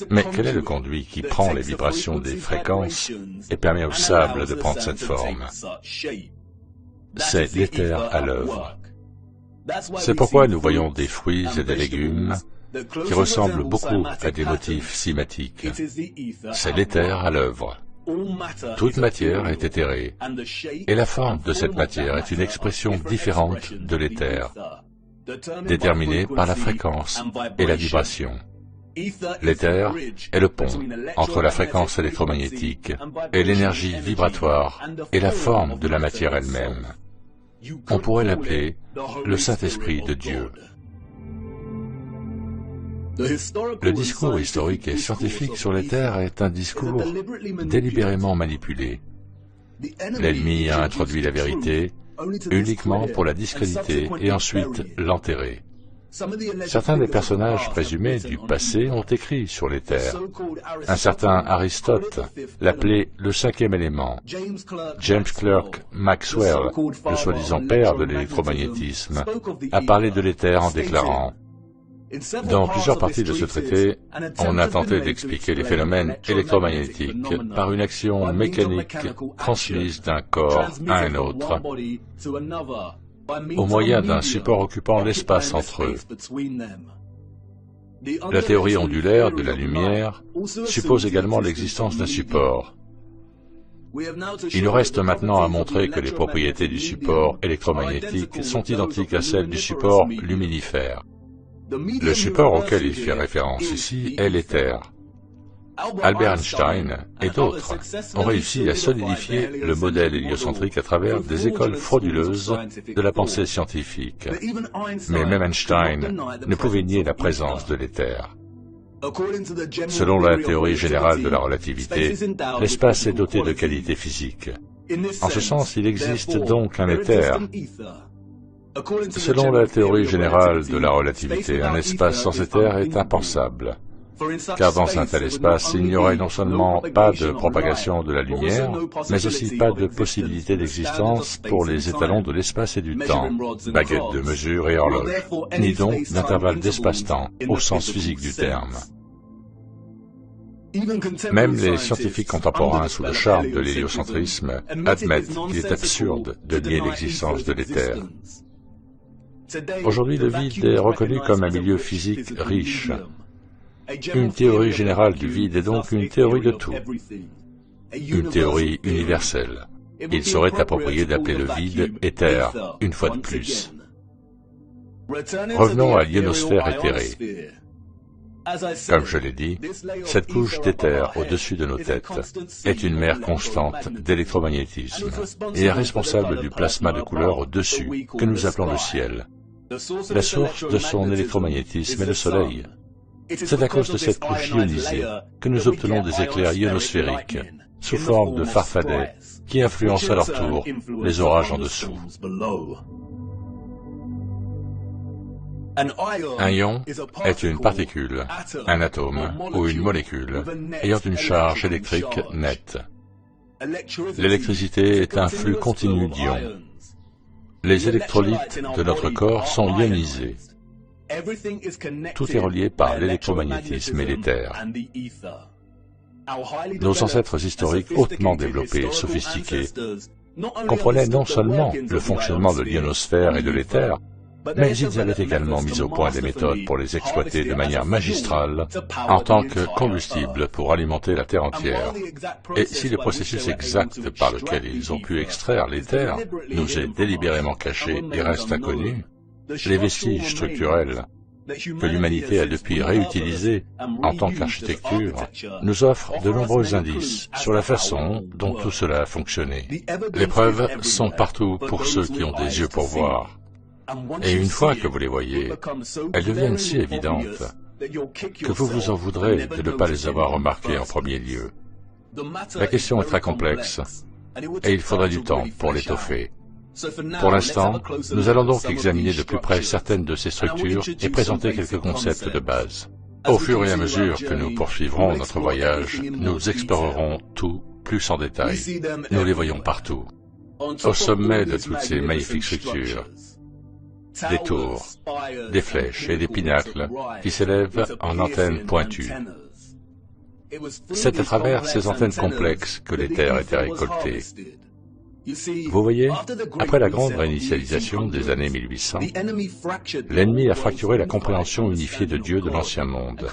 Speaker 1: Mais quel est le conduit qui prend les vibrations des fréquences et permet au sable de prendre cette forme? C'est l'éther à l'œuvre. C'est pourquoi nous voyons des fruits et des légumes qui ressemblent beaucoup à des motifs cymatiques. C'est l'éther à l'œuvre. Toute matière est éthérée, et la forme de cette matière est une expression différente de l'éther, déterminée par la fréquence et la vibration. L'éther est le pont entre la fréquence électromagnétique et l'énergie vibratoire et la forme de la matière elle-même. On pourrait l'appeler le Saint-Esprit de Dieu. Le discours historique et scientifique sur l'éther est un discours délibérément manipulé. L'ennemi a introduit la vérité uniquement pour la discréditer et ensuite l'enterrer. Certains des personnages présumés du passé ont écrit sur l'éther. Un certain Aristote l'appelait le cinquième élément. James Clerk Maxwell, le soi-disant père de l'électromagnétisme, a parlé de l'éther en déclarant « Dans plusieurs parties de ce traité, on a tenté d'expliquer les phénomènes électromagnétiques par une action mécanique transmise d'un corps à un autre, au moyen d'un support occupant l'espace entre eux. La théorie ondulaire de la lumière suppose également l'existence d'un support. Il nous reste maintenant à montrer que les propriétés du support électromagnétique sont identiques à celles du support luminifère. Le support auquel il fait référence ici est l'éther. Albert Einstein et d'autres ont réussi à solidifier le modèle héliocentrique à travers des écoles frauduleuses de la pensée scientifique. Mais même Einstein ne pouvait nier la présence de l'éther. Selon la théorie générale de la relativité, l'espace est doté de qualités physiques. En ce sens, il existe donc un éther. Selon la théorie générale de la relativité, un espace sans éther est impensable. Car dans un tel espace, il n'y aurait non seulement pas de propagation de la lumière, mais aussi pas de possibilité d'existence pour les étalons de l'espace et du temps, baguettes de mesure et horloges, ni donc d'intervalle d'espace-temps, au sens physique du terme. Même les scientifiques contemporains sous le charme de l'héliocentrisme admettent qu'il est absurde de nier l'existence de l'éther. Aujourd'hui, le vide est reconnu comme un milieu physique riche. Une théorie générale du vide est donc une théorie de tout. une théorie universelle. Il serait approprié d'appeler le vide éther, une fois de plus. Revenons à l'ionosphère éthérée. Comme je l'ai dit, cette couche d'éther au-dessus de nos têtes est une mer constante d'électromagnétisme et est responsable du plasma de couleur au-dessus que nous appelons le ciel. La source de son électromagnétisme est le Soleil. C'est à cause de cette couche ionisée que nous obtenons des éclairs ionosphériques sous forme de farfadets qui influencent à leur tour les orages en dessous. Un ion est une particule, un atome ou une molécule ayant une charge électrique nette. L'électricité est un flux continu d'ions. Les électrolytes de notre corps sont ionisés. Tout est relié par l'électromagnétisme et l'éther. Nos ancêtres historiques hautement développés et sophistiqués comprenaient non seulement le fonctionnement de l'ionosphère et de l'éther, mais ils avaient également mis au point des méthodes pour les exploiter de manière magistrale en tant que combustible pour alimenter la Terre entière. Et si le processus exact par lequel ils ont pu extraire l'éther nous est délibérément caché et reste inconnu, les vestiges structurels que l'humanité a depuis réutilisés en tant qu'architecture nous offrent de nombreux indices sur la façon dont tout cela a fonctionné. Les preuves sont partout pour ceux qui ont des yeux pour voir. Et une fois que vous les voyez, elles deviennent si évidentes que vous vous en voudrez de ne pas les avoir remarquées en premier lieu. La question est très complexe, et il faudra du temps pour l'étoffer. Pour l'instant, nous allons donc examiner de plus près certaines de ces structures et présenter quelques concepts de base. Au fur et à mesure que nous poursuivrons notre voyage, nous explorerons tout plus en détail. Nous les voyons partout. Au sommet de toutes ces magnifiques structures, des tours, des flèches et des pinacles qui s'élèvent en antennes pointues. C'est à travers ces antennes complexes que l'éther était récolté. Vous voyez, après la grande réinitialisation des années 1800, l'ennemi a fracturé la compréhension unifiée de Dieu de l'Ancien Monde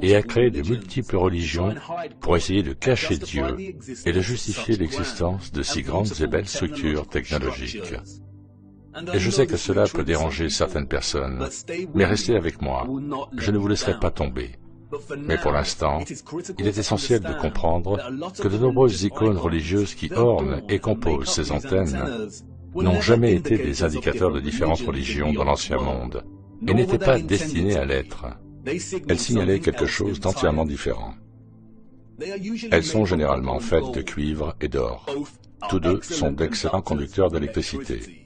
Speaker 1: et a créé de multiples religions pour essayer de cacher Dieu et de justifier l'existence de si grandes et belles structures technologiques. Et je sais que cela peut déranger certaines personnes, mais restez avec moi, je ne vous laisserai pas tomber. Mais pour l'instant, il est essentiel de comprendre que de nombreuses icônes religieuses qui ornent et composent ces antennes n'ont jamais été des indicateurs de différentes religions dans l'Ancien Monde, et n'étaient pas destinées à l'être. Elles signalaient quelque chose d'entièrement différent. Elles sont généralement faites de cuivre et d'or. Tous deux sont d'excellents conducteurs d'électricité.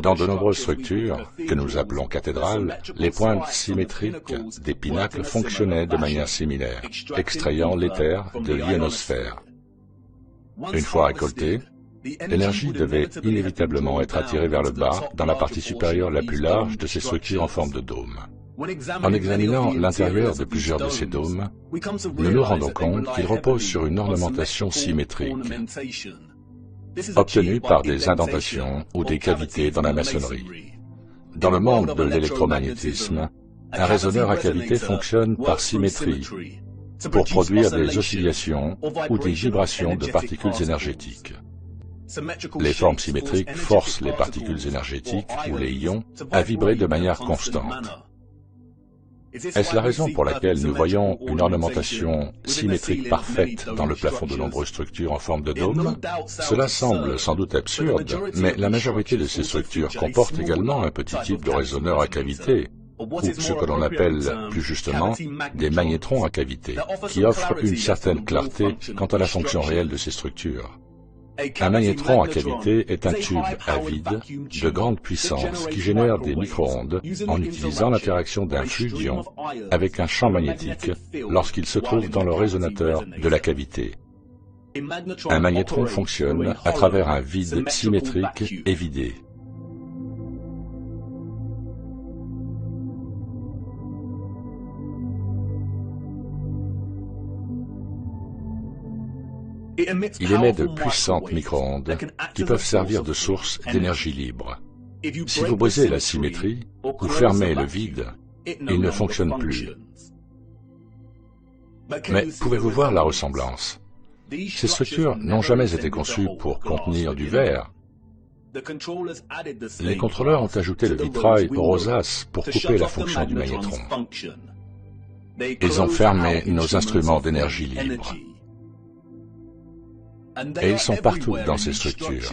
Speaker 1: Dans de nombreuses structures, que nous appelons cathédrales, les pointes symétriques des pinacles fonctionnaient de manière similaire, extrayant l'éther de l'ionosphère. Une fois récoltée, l'énergie devait inévitablement être attirée vers le bas dans la partie supérieure la plus large de ces structures en forme de dôme. En examinant l'intérieur de plusieurs de ces dômes, nous nous rendons compte qu'ils reposent sur une ornementation symétrique, obtenue par des indentations ou des cavités dans la maçonnerie. Dans le monde de l'électromagnétisme, un résonneur à cavité fonctionne par symétrie pour produire des oscillations ou des vibrations de particules énergétiques. Les formes symétriques forcent les particules énergétiques ou les ions à vibrer de manière constante. Est-ce la raison pour laquelle nous voyons une ornementation symétrique parfaite dans le plafond de nombreuses structures en forme de dôme? Cela semble sans doute absurde, mais la majorité de ces structures comportent également un petit type de résonneur à cavité, ou ce que l'on appelle plus justement des magnétrons à cavité, qui offrent une certaine clarté quant à la fonction réelle de ces structures. Un magnétron à cavité est un tube à vide de grande puissance qui génère des micro-ondes en utilisant l'interaction d'un flux d'ions avec un champ magnétique lorsqu'il se trouve dans le résonateur de la cavité. Un magnétron fonctionne à travers un vide symétrique et vidé. Il émet de puissantes micro-ondes qui peuvent servir de source d'énergie libre. Si vous brisez la symétrie ou fermez le vide, il ne fonctionne plus. Mais pouvez-vous voir la ressemblance? Ces structures n'ont jamais été conçues pour contenir du verre. Les contrôleurs ont ajouté le vitrail aux rosaces pour couper la fonction du magnétron. Ils ont fermé nos instruments d'énergie libre. Et ils sont partout dans ces structures.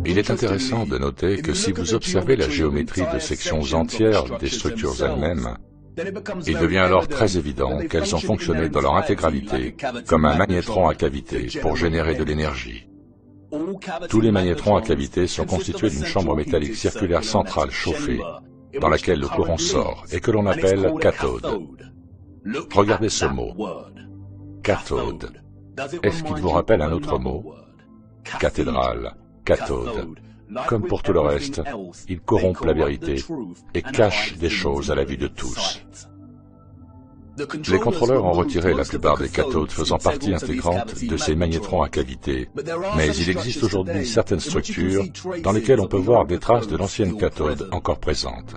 Speaker 1: Il est intéressant de noter que si vous observez la géométrie de sections entières des structures elles-mêmes, il devient alors très évident qu'elles ont fonctionné dans leur intégralité comme un magnétron à cavité pour générer de l'énergie. Tous les magnétrons à cavité sont constitués d'une chambre métallique circulaire centrale chauffée, dans laquelle le courant sort et que l'on appelle cathode. Regardez ce mot, cathode. Est-ce qu'il vous rappelle un autre mot? Cathédrale. Cathode. Comme pour tout le reste, ils corrompent la vérité et cachent des choses à la vue de tous. Les contrôleurs ont retiré la plupart des cathodes faisant partie intégrante de ces magnétrons à cavité, mais il existe aujourd'hui certaines structures dans lesquelles on peut voir des traces de l'ancienne cathode encore présente.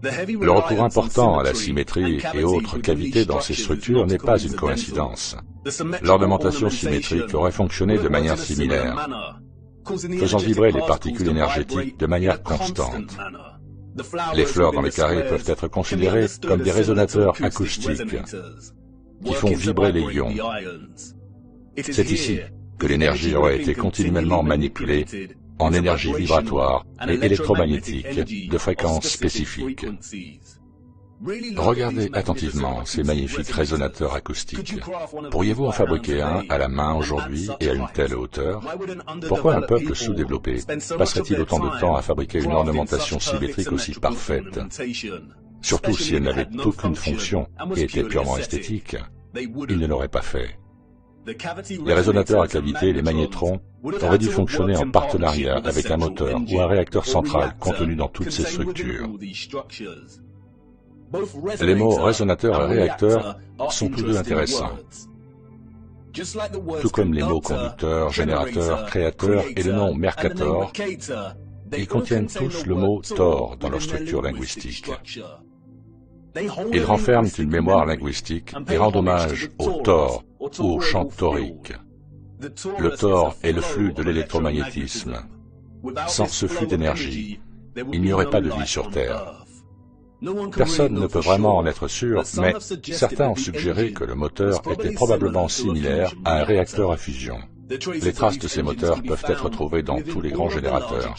Speaker 1: Le recours important à la symétrie et autres cavités dans ces structures n'est pas une coïncidence. L'ornementation symétrique aurait fonctionné de manière similaire, faisant vibrer les particules énergétiques de manière constante. Les fleurs dans les carrés peuvent être considérées comme des résonateurs acoustiques qui font vibrer les ions. C'est ici que l'énergie aurait été continuellement manipulée en énergie vibratoire et électromagnétique de fréquences spécifiques. Regardez attentivement ces magnifiques résonateurs acoustiques. Pourriez-vous en fabriquer un à la main aujourd'hui et à une telle hauteur? Pourquoi un peuple sous-développé passerait-il autant de temps à fabriquer une ornementation symétrique aussi parfaite? Surtout si elle n'avait aucune fonction et était purement esthétique, il ne l'aurait pas fait. Les résonateurs à cavité et les magnétrons auraient dû fonctionner en partenariat avec un moteur ou un réacteur central contenu dans toutes ces structures. Les mots résonateur et réacteur sont tous deux intéressants, tout comme les mots conducteur, générateur, créateur et le nom Mercator. Ils contiennent tous le mot Tor dans leur structure linguistique. Ils renferment une mémoire linguistique et rendent hommage au Tor ou au champ torique. Le Tor est le flux de l'électromagnétisme. Sans ce flux d'énergie, il n'y aurait pas de vie sur Terre. Personne ne peut vraiment en être sûr, mais certains ont suggéré que le moteur était probablement similaire à un réacteur à fusion. Les traces de ces moteurs peuvent être trouvées dans tous les grands générateurs.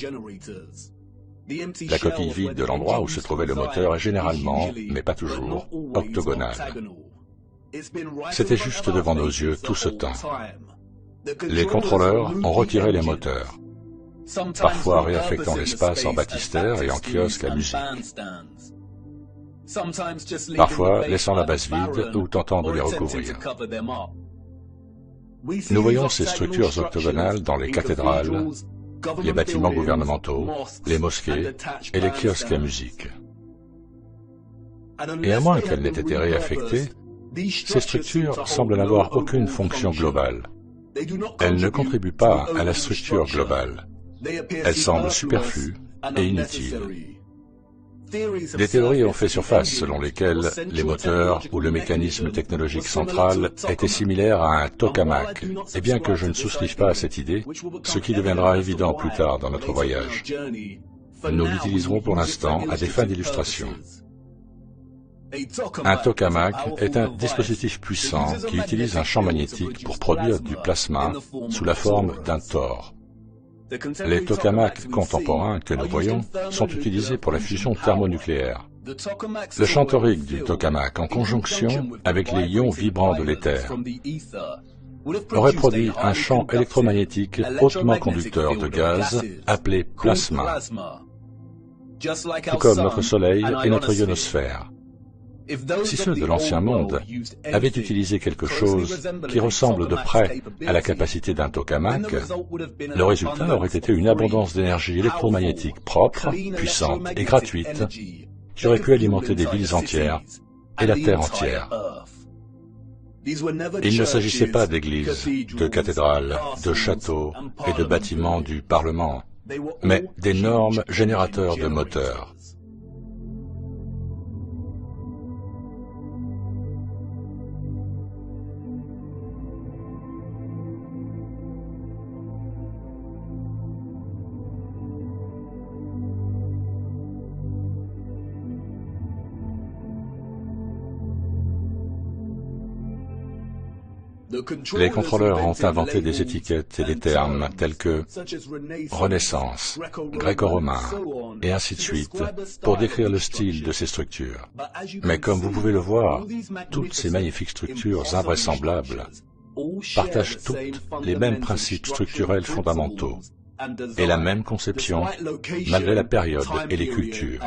Speaker 1: La coquille vide de l'endroit où se trouvait le moteur est généralement, mais pas toujours, octogonale. C'était juste devant nos yeux tout ce temps. Les contrôleurs ont retiré les moteurs, parfois réaffectant l'espace en baptistère et en kiosque à musique, parfois laissant la base vide ou tentant de les recouvrir. Nous voyons ces structures octogonales dans les cathédrales, les bâtiments gouvernementaux, les mosquées et les kiosques à musique. Et à moins qu'elles n'aient été réaffectées, ces structures semblent n'avoir aucune fonction globale. Elles ne contribuent pas à la structure globale. Elles semblent superflues et inutiles. Des théories ont fait surface selon lesquelles les moteurs ou le mécanisme technologique central étaient similaires à un tokamak, et bien que je ne souscrive pas à cette idée, ce qui deviendra évident plus tard dans notre voyage, nous l'utiliserons pour l'instant à des fins d'illustration. Un tokamak est un dispositif puissant qui utilise un champ magnétique pour produire du plasma sous la forme d'un tor. Les tokamaks contemporains que nous voyons sont utilisés pour la fusion thermonucléaire. Le champ torique du tokamak, en conjonction avec les ions vibrants de l'éther, aurait produit un champ électromagnétique hautement conducteur de gaz appelé plasma, tout comme notre Soleil et notre ionosphère. Si ceux de l'Ancien Monde avaient utilisé quelque chose qui ressemble de près à la capacité d'un tokamak, le résultat aurait été une abondance d'énergie électromagnétique propre, puissante et gratuite, qui aurait pu alimenter des villes entières et la Terre entière. Il ne s'agissait pas d'églises, de cathédrales, de châteaux et de bâtiments du Parlement, mais d'énormes générateurs de moteurs. Les contrôleurs ont inventé des étiquettes et des termes tels que Renaissance, gréco-romain, et ainsi de suite, pour décrire le style de ces structures. Mais comme vous pouvez le voir, toutes ces magnifiques structures invraisemblables partagent toutes les mêmes principes structurels fondamentaux et la même conception malgré la période et les cultures.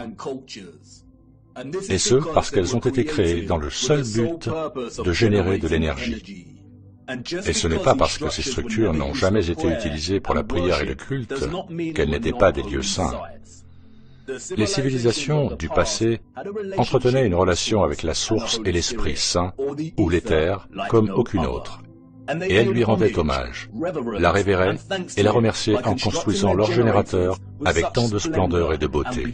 Speaker 1: Et ce, parce qu'elles ont été créées dans le seul but de générer de l'énergie. Et ce n'est pas parce que ces structures n'ont jamais été utilisées pour la prière et le culte qu'elles n'étaient pas des lieux saints. Les civilisations du passé entretenaient une relation avec la source et l'Esprit Saint, ou l'éther, comme aucune autre. Et elles lui rendaient hommage, la révéraient et la remerciaient en construisant leur générateur avec tant de splendeur et de beauté.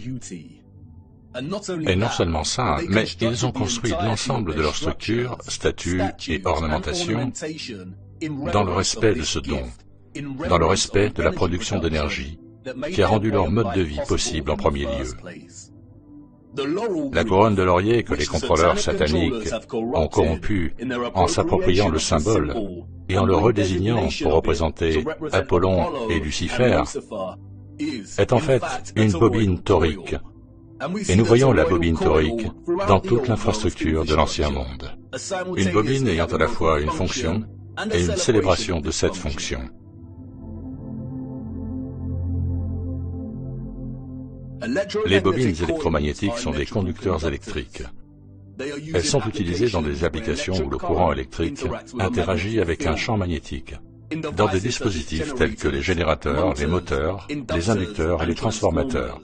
Speaker 1: Et non seulement ça, mais ils ont construit l'ensemble de leurs structures, statues et ornementations dans le respect de ce don, dans le respect de la production d'énergie, qui a rendu leur mode de vie possible en premier lieu. La couronne de laurier que les contrôleurs sataniques ont corrompue en s'appropriant le symbole et en le redésignant pour représenter Apollon et Lucifer, est en fait une bobine torique. Et nous voyons la bobine torique dans toute l'infrastructure de l'Ancien Monde. Une bobine ayant à la fois une fonction et une célébration de cette fonction. Les bobines électromagnétiques sont des conducteurs électriques. Elles sont utilisées dans des applications où le courant électrique interagit avec un champ magnétique, dans des dispositifs tels que les générateurs, les moteurs, les inducteurs et les transformateurs.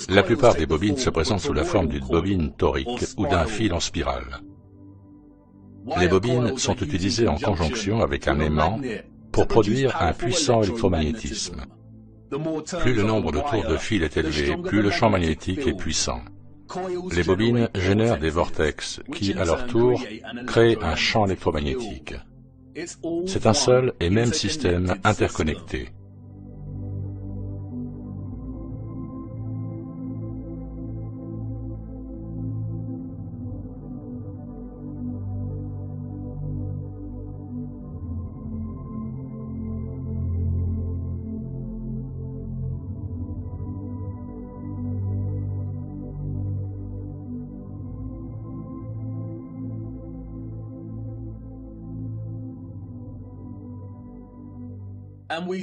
Speaker 1: La plupart des bobines se présentent sous la forme d'une bobine torique ou d'un fil en spirale. Les bobines sont utilisées en conjonction avec un aimant pour produire un puissant électromagnétisme. Plus le nombre de tours de fil est élevé, plus le champ magnétique est puissant. Les bobines génèrent des vortex qui, à leur tour, créent un champ électromagnétique. C'est un seul et même système interconnecté.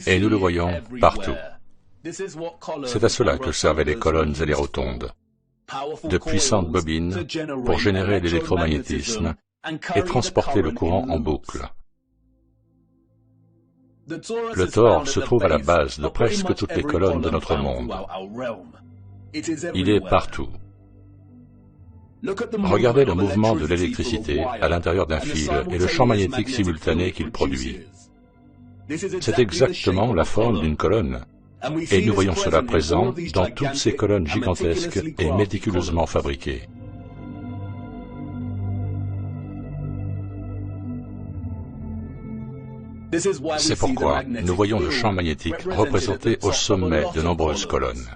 Speaker 1: Et nous le voyons partout. C'est à cela que servaient les colonnes et les rotondes. De puissantes bobines pour générer l'électromagnétisme et transporter le courant en boucle. Le Thor se trouve à la base de presque toutes les colonnes de notre monde. Il est partout. Regardez le mouvement de l'électricité à l'intérieur d'un fil et le champ magnétique simultané qu'il produit. C'est exactement la forme d'une colonne, et nous voyons cela présent dans toutes ces colonnes gigantesques et méticuleusement fabriquées. C'est pourquoi nous voyons le champ magnétique représenté au sommet de nombreuses colonnes.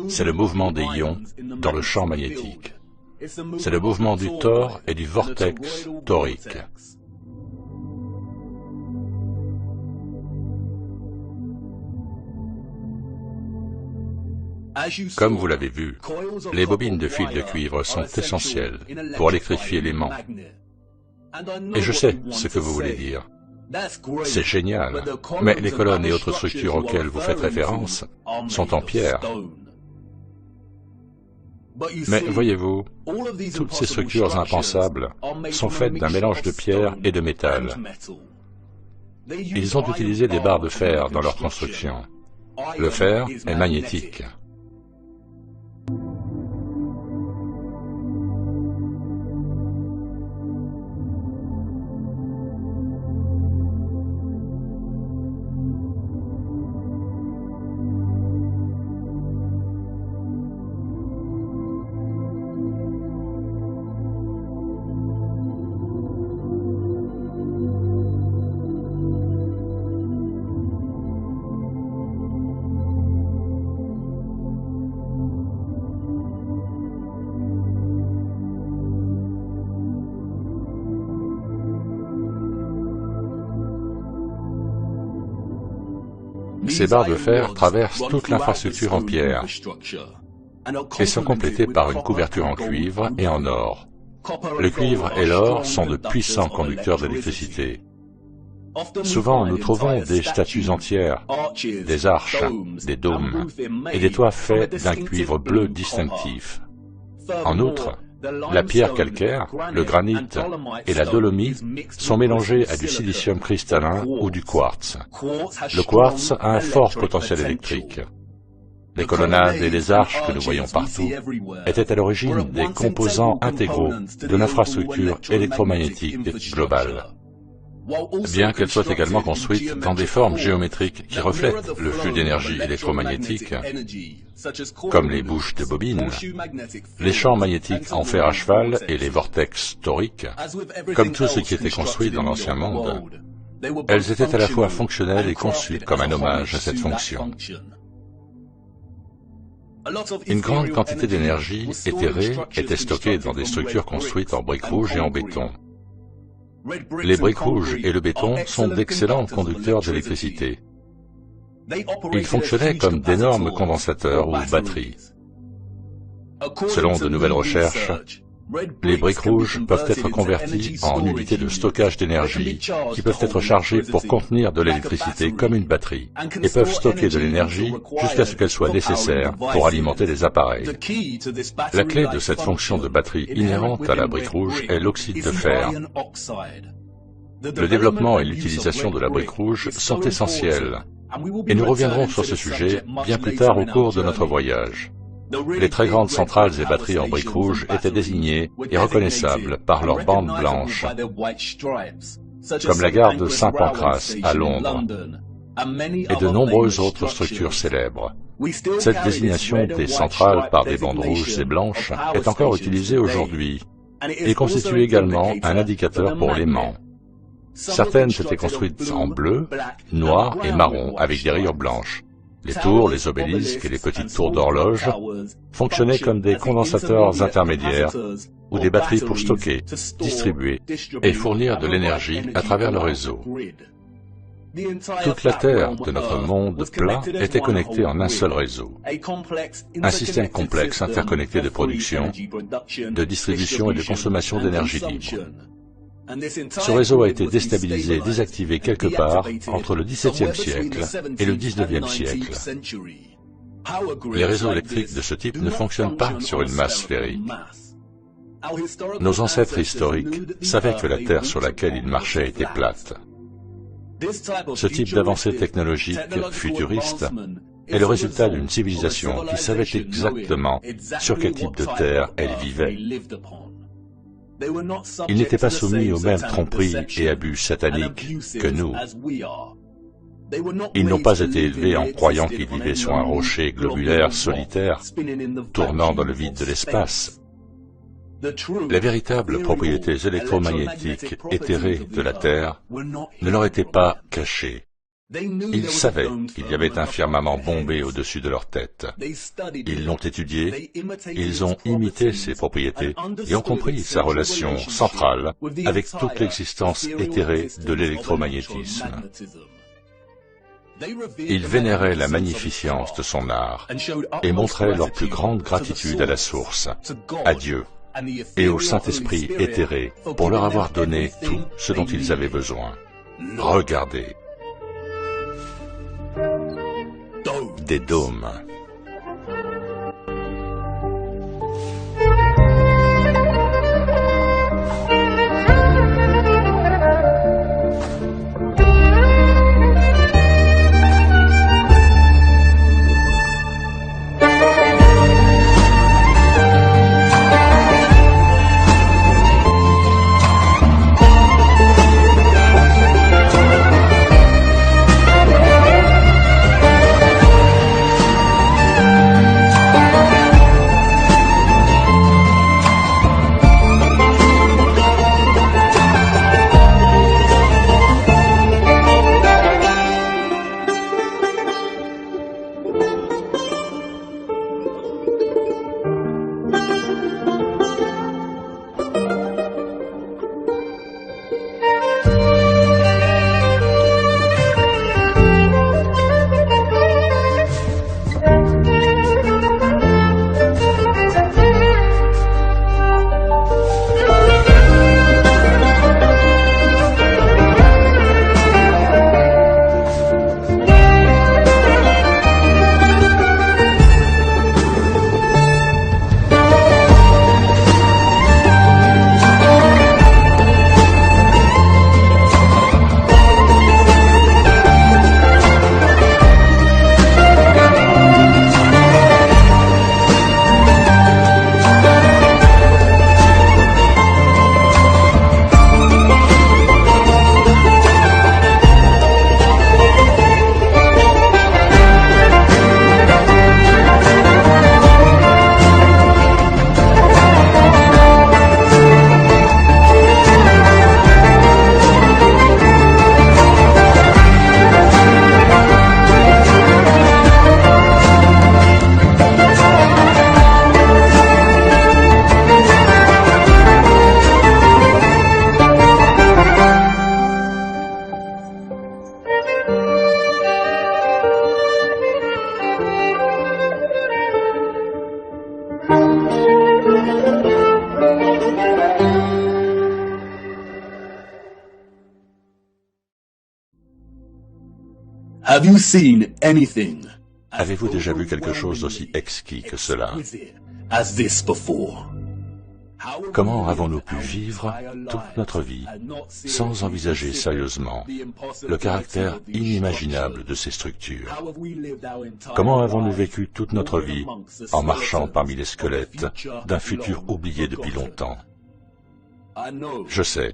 Speaker 1: C'est le mouvement des ions dans le champ magnétique. C'est le mouvement du Thor et du vortex torique. Comme vous l'avez vu, les bobines de fil de cuivre sont essentielles pour électrifier l'aimant. Et je sais ce que vous voulez dire. C'est génial, mais les colonnes et autres structures auxquelles vous faites référence sont en pierre. Mais voyez-vous, toutes ces structures impensables sont faites d'un mélange de pierre et de métal. Ils ont utilisé des barres de fer dans leur construction. Le fer est magnétique. Ces barres de fer traversent toute l'infrastructure en pierre et sont complétées par une couverture en cuivre et en or. Le cuivre et l'or sont de puissants conducteurs d'électricité. Souvent, nous trouvons des statues entières, des arches, des dômes et des toits faits d'un cuivre bleu distinctif. En outre, la pierre calcaire, le granit et la dolomite sont mélangés à du silicium cristallin ou du quartz. Le quartz a un fort potentiel électrique. Les colonnades et les arches que nous voyons partout étaient à l'origine des composants intégraux de l'infrastructure électromagnétique globale. Bien qu'elles soient également construites dans des formes géométriques qui reflètent le flux d'énergie électromagnétique, comme les bouches de bobines, les champs magnétiques en fer à cheval et les vortex toriques, comme tout ce qui était construit dans l'Ancien Monde, elles étaient à la fois fonctionnelles et conçues comme un hommage à cette fonction. Une grande quantité d'énergie éthérée était stockée dans des structures construites en briques rouges et en béton. Les briques rouges et le béton sont d'excellents conducteurs d'électricité. Ils fonctionnaient comme d'énormes condensateurs ou batteries. Selon de nouvelles recherches, les briques rouges peuvent être converties en unités de stockage d'énergie qui peuvent être chargées pour contenir de l'électricité comme une batterie et peuvent stocker de l'énergie jusqu'à ce qu'elle soit nécessaire pour alimenter les appareils. La clé de cette fonction de batterie inhérente à la brique rouge est l'oxyde de fer. Le développement et l'utilisation de la brique rouge sont essentiels, et nous reviendrons sur ce sujet bien plus tard au cours de notre voyage. Les très grandes centrales et batteries en briques rouges étaient désignées et reconnaissables par leurs bandes blanches, comme la gare de Saint-Pancras à Londres, et de nombreuses autres structures célèbres. Cette désignation des centrales par des bandes rouges et blanches est encore utilisée aujourd'hui et constitue également un indicateur pour l'aimant. Certaines étaient construites en bleu, noir et marron avec des rayures blanches. Les tours, les obélisques et les petites tours d'horloge fonctionnaient comme des condensateurs intermédiaires ou des batteries pour stocker, distribuer et fournir de l'énergie à travers le réseau. Toute la Terre de notre monde plat était connectée en un seul réseau. Un système complexe interconnecté de production, de distribution et de consommation d'énergie libre. Ce réseau a été déstabilisé et désactivé quelque part entre le XVIIe siècle et le XIXe siècle. Les réseaux électriques de ce type ne fonctionnent pas sur une masse sphérique. Nos ancêtres historiques savaient que la Terre sur laquelle ils marchaient était plate. Ce type d'avancée technologique futuriste est le résultat d'une civilisation qui savait exactement sur quel type de terre elle vivait. Ils n'étaient pas soumis aux mêmes tromperies et abus sataniques que nous. Ils n'ont pas été élevés en croyant qu'ils vivaient sur un rocher globulaire solitaire, tournant dans le vide de l'espace. Les véritables propriétés électromagnétiques éthérées de la Terre ne leur étaient pas cachées. Ils savaient qu'il y avait un firmament bombé au-dessus de leur tête. Ils l'ont étudié, ils ont imité ses propriétés et ont compris sa relation centrale avec toute l'existence éthérée de l'électromagnétisme. Ils vénéraient la magnificence de son art et montraient leur plus grande gratitude à la source, à Dieu et au Saint-Esprit éthéré pour leur avoir donné tout ce dont ils avaient besoin. Regardez. Des dômes. Avez-vous déjà vu quelque chose d'aussi exquis que cela? Comment avons-nous pu vivre toute notre vie sans envisager sérieusement le caractère inimaginable de ces structures? Comment avons-nous vécu toute notre vie en marchant parmi les squelettes d'un futur oublié depuis longtemps? Je sais,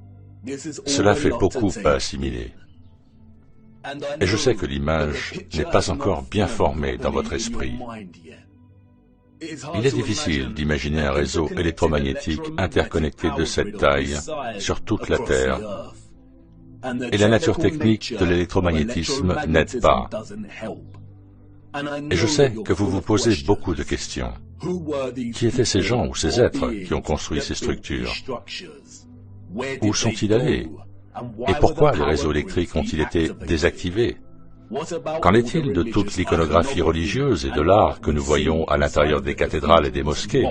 Speaker 1: cela fait beaucoup à assimiler. Et je sais que l'image n'est pas encore bien formée dans votre esprit. Il est difficile d'imaginer un réseau électromagnétique interconnecté de cette taille sur toute la Terre. Et la nature technique de l'électromagnétisme n'aide pas. Et je sais que vous vous posez beaucoup de questions. Qui étaient ces gens ou ces êtres qui ont construit ces structures? Où sont-ils allés? Et pourquoi les réseaux électriques ont-ils été désactivés? Qu'en est-il de toute l'iconographie religieuse et de l'art que nous voyons à l'intérieur des cathédrales et des mosquées?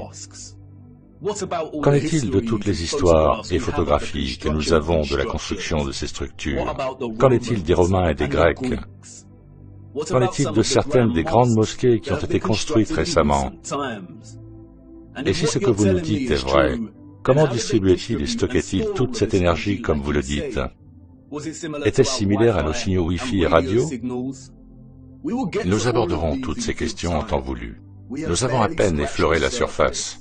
Speaker 1: Qu'en est-il de toutes les histoires et photographies que nous avons de la construction de ces structures? Qu'en est-il des Romains et des Grecs? Qu'en est-il de certaines des grandes mosquées qui ont été construites récemment? Et si ce que vous nous dites est vrai, comment distribuait-il et stockait-il toute cette énergie comme vous le dites? Était-ce similaire à nos signaux Wi-Fi et radio? Nous aborderons toutes ces questions en temps voulu. Nous avons à peine effleuré la surface.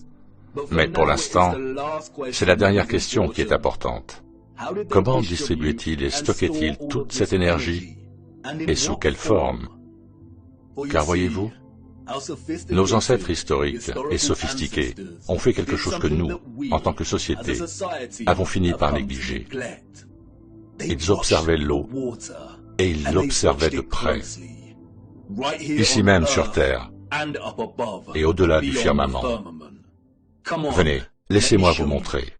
Speaker 1: Mais pour l'instant, c'est la dernière question qui est importante. Comment distribuait-il et stockait-il toute cette énergie? Et sous quelle forme? Car voyez-vous, nos ancêtres historiques et sophistiqués ont fait quelque chose que nous, en tant que société, avons fini par négliger. Ils observaient l'eau, et ils l'observaient de près, ici même sur Terre, et au-delà du firmament. Venez, laissez-moi vous montrer.